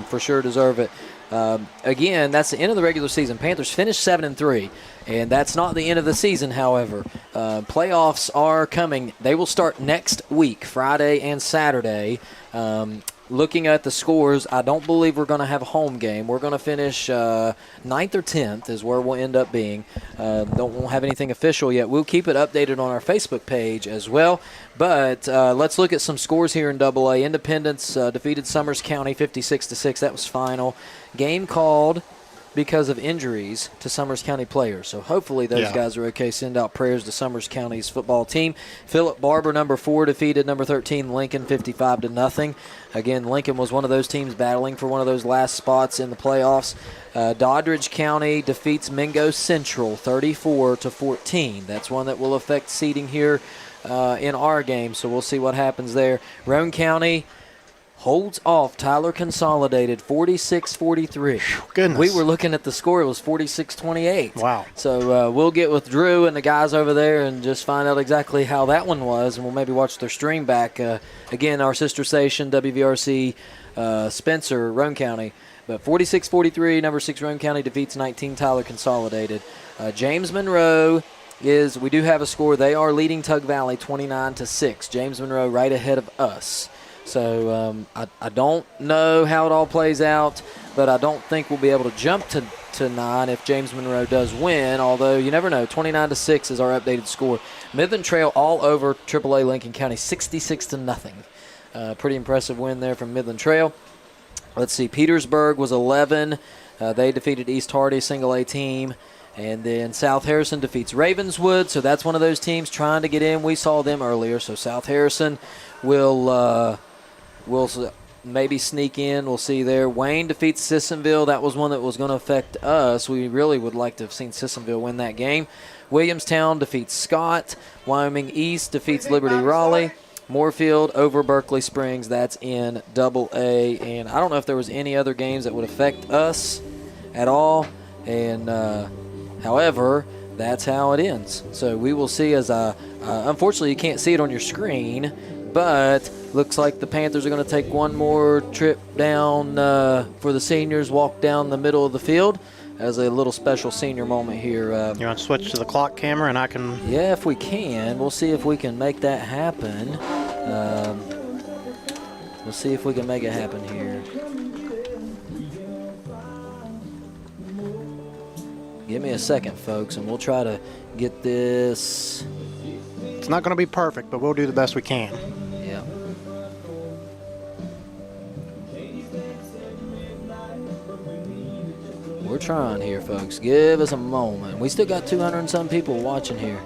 for sure deserve it. Again, that's the end of the regular season. Panthers finished 7-3, and that's not the end of the season, however. Playoffs are coming. They will start next week, Friday and Saturday. Looking at the scores, I don't believe we're going to have a home game. We're going to finish 9th or 10th is where we'll end up being. Won't have anything official yet. We'll keep it updated on our Facebook page as well. But let's look at some scores here in AA. Independence defeated Summers County 56-6. That was final. Game called because of injuries to Summers County players. So hopefully those guys are okay. Send out prayers to Summers County's football team. Philip Barber, number 4, defeated number 13 Lincoln 55-0. Again, Lincoln was one of those teams battling for one of those last spots in the playoffs. Doddridge County defeats Mingo Central 34-14. That's one that will affect seeding here in our game, so we'll see what happens there. Roane County holds off Tyler Consolidated 46-43. Goodness. We were looking at the score. It was 46-28. Wow. So we'll get with Drew and the guys over there and just find out exactly how that one was, and we'll maybe watch their stream back. Again, our sister station, WVRC Spencer, Roane County. But 46-43, number 6 Roane County defeats 19 Tyler Consolidated. James Monroe we do have a score. They are leading Tug Valley 29-6. James Monroe right ahead of us. So I don't know how it all plays out, but I don't think we'll be able to jump to 9 if James Monroe does win, although you never know. 29-6 is our updated score. Midland Trail all over AAA Lincoln County, 66-0. Pretty impressive win there from Midland Trail. Let's see, Petersburg was 11. They defeated East Hardy, single A team. And then South Harrison defeats Ravenswood, so that's one of those teams trying to get in. We saw them earlier, so South Harrison will maybe sneak in. We'll see there. Wayne defeats Sissonville. That was one that was going to affect us. We really would like to have seen Sissonville win that game. Williamstown defeats Scott. Wyoming East defeats Liberty Raleigh. Moorfield over Berkeley Springs. That's in AA. And I don't know if there was any other games that would affect us at all. And however, that's how it ends. So we will see as unfortunately you can't see it on your screen, but looks like the Panthers are going to take one more trip down for the seniors, walk down the middle of the field as a little special senior moment here. You want to switch to the clock camera and I can... Yeah, if we can. We'll see if we can make that happen. We'll see if we can make it happen here. Give me a second, folks, and we'll try to get this. It's not going to be perfect, but we'll do the best we can. Yeah. We're trying here, folks. Give us a moment. We still got 200 and some people watching here.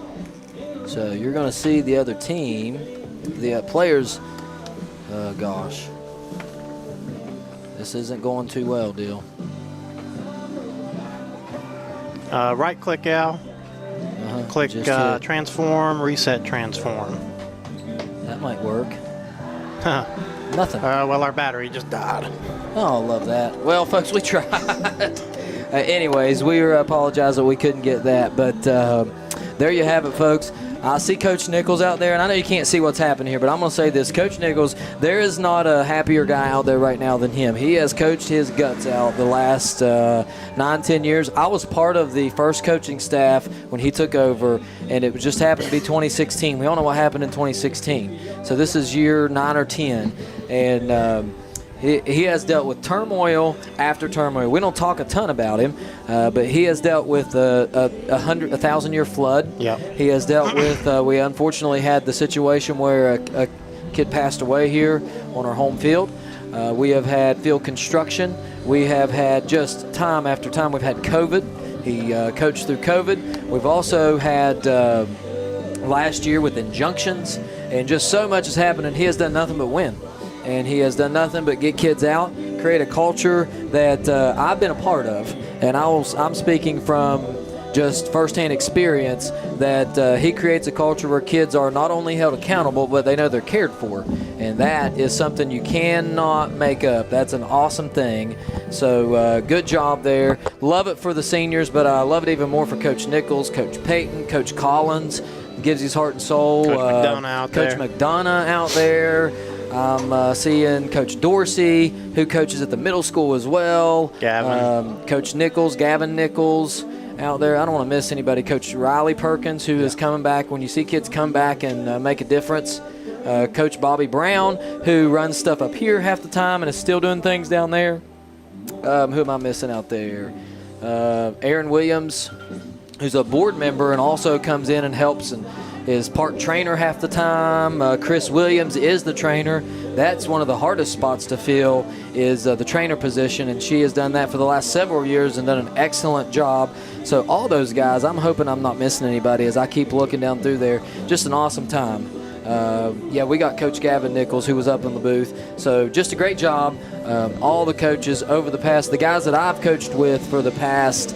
So you're going to see the other team, the players. Gosh. This isn't going too well, Deal. Right-click, Al. Click transform, reset transform. That might work. Huh. Nothing. Well, our battery just died. Oh, love that. Well, folks, we tried. Anyways, we apologize that we couldn't get that. But there you have it, folks. I see Coach Nichols out there, and I know you can't see what's happening here, but I'm going to say this. Coach Nichols, there is not a happier guy out there right now than him. He has coached his guts out the last 9-10 years. I was part of the first coaching staff when he took over, and it just happened to be 2016. We all know what happened in 2016. So this is year 9 or 10, and he has dealt with turmoil after turmoil. We don't talk a ton about him, but he has dealt with a 1,000-year flood. Yep. He has dealt with, we unfortunately had the situation where a kid passed away here on our home field. We have had field construction. We have had just time after time. We've had COVID. He coached through COVID. We've also had last year with injunctions, and just so much has happened, and he has done nothing but win. And he has done nothing but get kids out, create a culture that I've been a part of. And I'm speaking from just firsthand experience that he creates a culture where kids are not only held accountable, but they know they're cared for. And that is something you cannot make up. That's an awesome thing. So good job there. Love it for the seniors, but I love it even more for Coach Nichols, Coach Payton, Coach Collins. Gives his heart and soul. Coach McDonough out there. I'm seeing Coach Dorsey, who coaches at the middle school as well. Gavin. Coach Nichols, Gavin Nichols out there. I don't want to miss anybody. Coach Riley Perkins, who is coming back. When you see kids come back and make a difference. Coach Bobby Brown, who runs stuff up here half the time and is still doing things down there. Who am I missing out there? Aaron Williams, who's a board member and also comes in and helps and is part trainer half the time. Chris Williams is the trainer. That's one of the hardest spots to fill is the trainer position, and she has done that for the last several years and done an excellent job. So all those guys, I'm hoping I'm not missing anybody as I keep looking down through there. Just an awesome time. Yeah, we got Coach Gavin Nichols, who was up in the booth. So just a great job. All the coaches over the past, the guys that I've coached with for the past,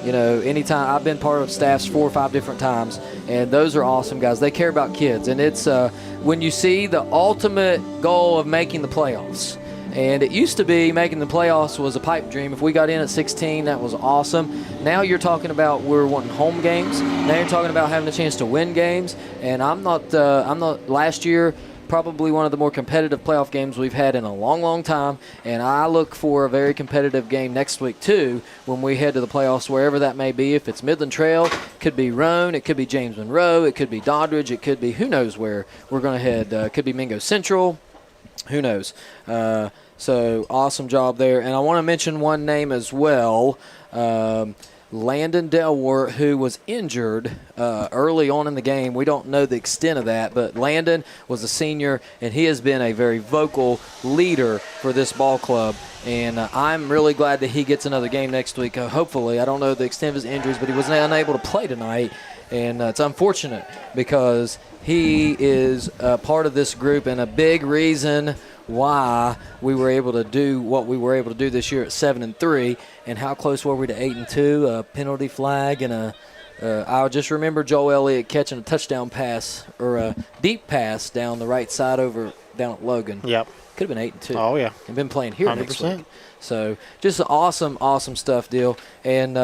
anytime I've been part of staffs 4 or 5 different times, and those are awesome guys. They care about kids, and it's when you see the ultimate goal of making the playoffs. And it used to be making the playoffs was a pipe dream. If we got in at 16, that was awesome. Now you're talking about we're wanting home games. Now you're talking about having a chance to win games. And I'm not last year, probably one of the more competitive playoff games we've had in a long, long time. And I look for a very competitive game next week, too, when we head to the playoffs, wherever that may be. If it's Midland Trail, it could be Roan, it could be James Monroe, it could be Doddridge, it could be who knows where we're going to head. It could be Mingo Central. Who knows? So awesome job there. And I want to mention one name as well, Landon Delwart, who was injured early on in the game. We don't know the extent of that, but Landon was a senior, and he has been a very vocal leader for this ball club. And I'm really glad that he gets another game next week. Hopefully, I don't know the extent of his injuries, but he was unable to play tonight. And it's unfortunate because he is a part of this group and a big reason why we were able to do what we were able to do this year at 7-3. And how close were we to 8-2? A penalty flag and I just remember Joel Elliott catching a touchdown pass or a deep pass down the right side down at Logan. Yep. Could have been 8-2. Oh, yeah. And been playing here 100%. next week. So just an awesome stuff, Deal. And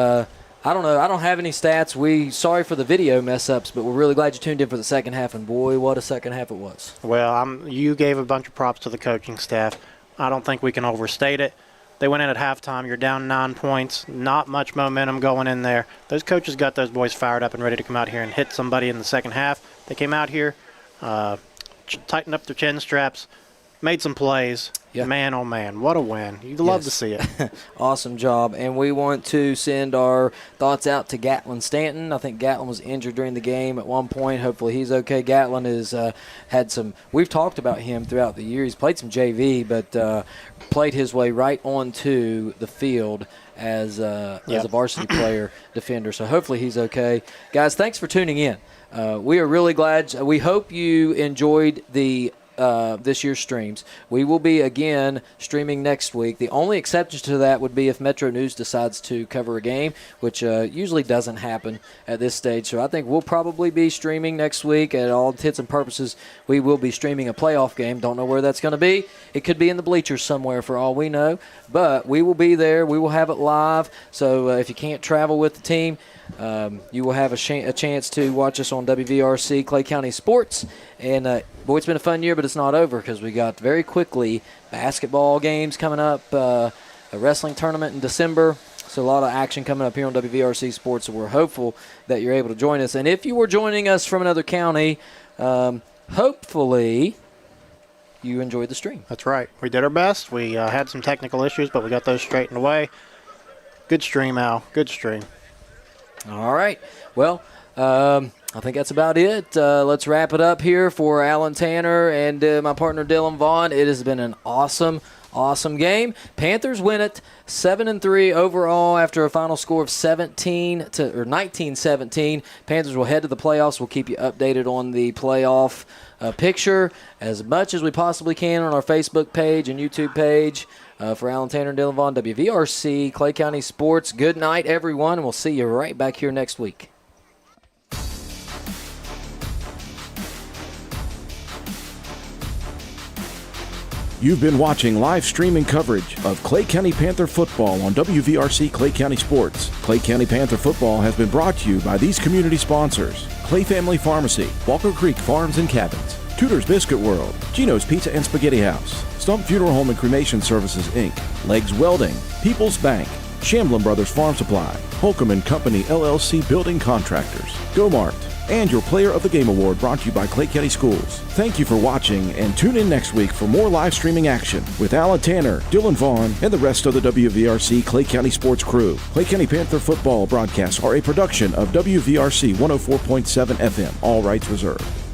I don't know. I don't have any stats. Sorry for the video mess-ups, but we're really glad you tuned in for the second half. And, boy, what a second half it was. Well, you gave a bunch of props to the coaching staff. I don't think we can overstate it. They went in at halftime. You're down 9 points. Not much momentum going in there. Those coaches got those boys fired up and ready to come out here and hit somebody in the second half. They came out here, tightened up their chin straps, made some plays. Yeah. Man, oh, man, what a win. You'd love to see it. Awesome job. And we want to send our thoughts out to Gatlin Stanton. I think Gatlin was injured during the game at one point. Hopefully he's okay. Gatlin has had some – we've talked about him throughout the year. He's played some JV, but played his way right onto the field as a varsity player, defender. So hopefully he's okay. Guys, thanks for tuning in. We are really glad. We hope you enjoyed this year's streams. We will be again streaming next week. The only exception to that would be if Metro News decides to cover a game, which usually doesn't happen at this stage. So I think we'll probably be streaming next week. At all intents and purposes, we will be streaming a playoff game. Don't know where that's going to be. It could be in the bleachers somewhere for all we know, but we will be there. We will have it live. So if you can't travel with the team, you will have a chance to watch us on WVRC Clay County Sports. And, boy, it's been a fun year, but it's not over because we got very quickly basketball games coming up, a wrestling tournament in December. So a lot of action coming up here on WVRC Sports, so we're hopeful that you're able to join us. And if you were joining us from another county, hopefully you enjoyed the stream. That's right. We did our best. We had some technical issues, but we got those straightened away. Good stream, Al. Good stream. All right. Well, I think that's about it. Let's wrap it up here for Alan Tanner and my partner Dylan Vaughn. It has been an awesome game. Panthers win it 7-3 overall after a final score of 19-17. Panthers will head to the playoffs. We'll keep you updated on the playoff picture as much as we possibly can on our Facebook page and YouTube page. For Alan Tanner and Dylan Vaughn, WVRC Clay County Sports. Good night, everyone, and we'll see you right back here next week. You've been watching live streaming coverage of Clay County Panther football on WVRC Clay County Sports. Clay County Panther football has been brought to you by these community sponsors: Clay Family Pharmacy, Walker Creek Farms and Cabins, Tudor's Biscuit World, Gino's Pizza and Spaghetti House, Stump Funeral Home and Cremation Services, Inc., Legs Welding, People's Bank, Shamblin Brothers Farm Supply, Holcomb & Company LLC Building Contractors, Go Mart, and your Player of the Game Award brought to you by Clay County Schools. Thank you for watching, and tune in next week for more live streaming action with Alan Tanner, Dylan Vaughn, and the rest of the WVRC Clay County Sports crew. Clay County Panther football broadcasts are a production of WVRC 104.7 FM, all rights reserved.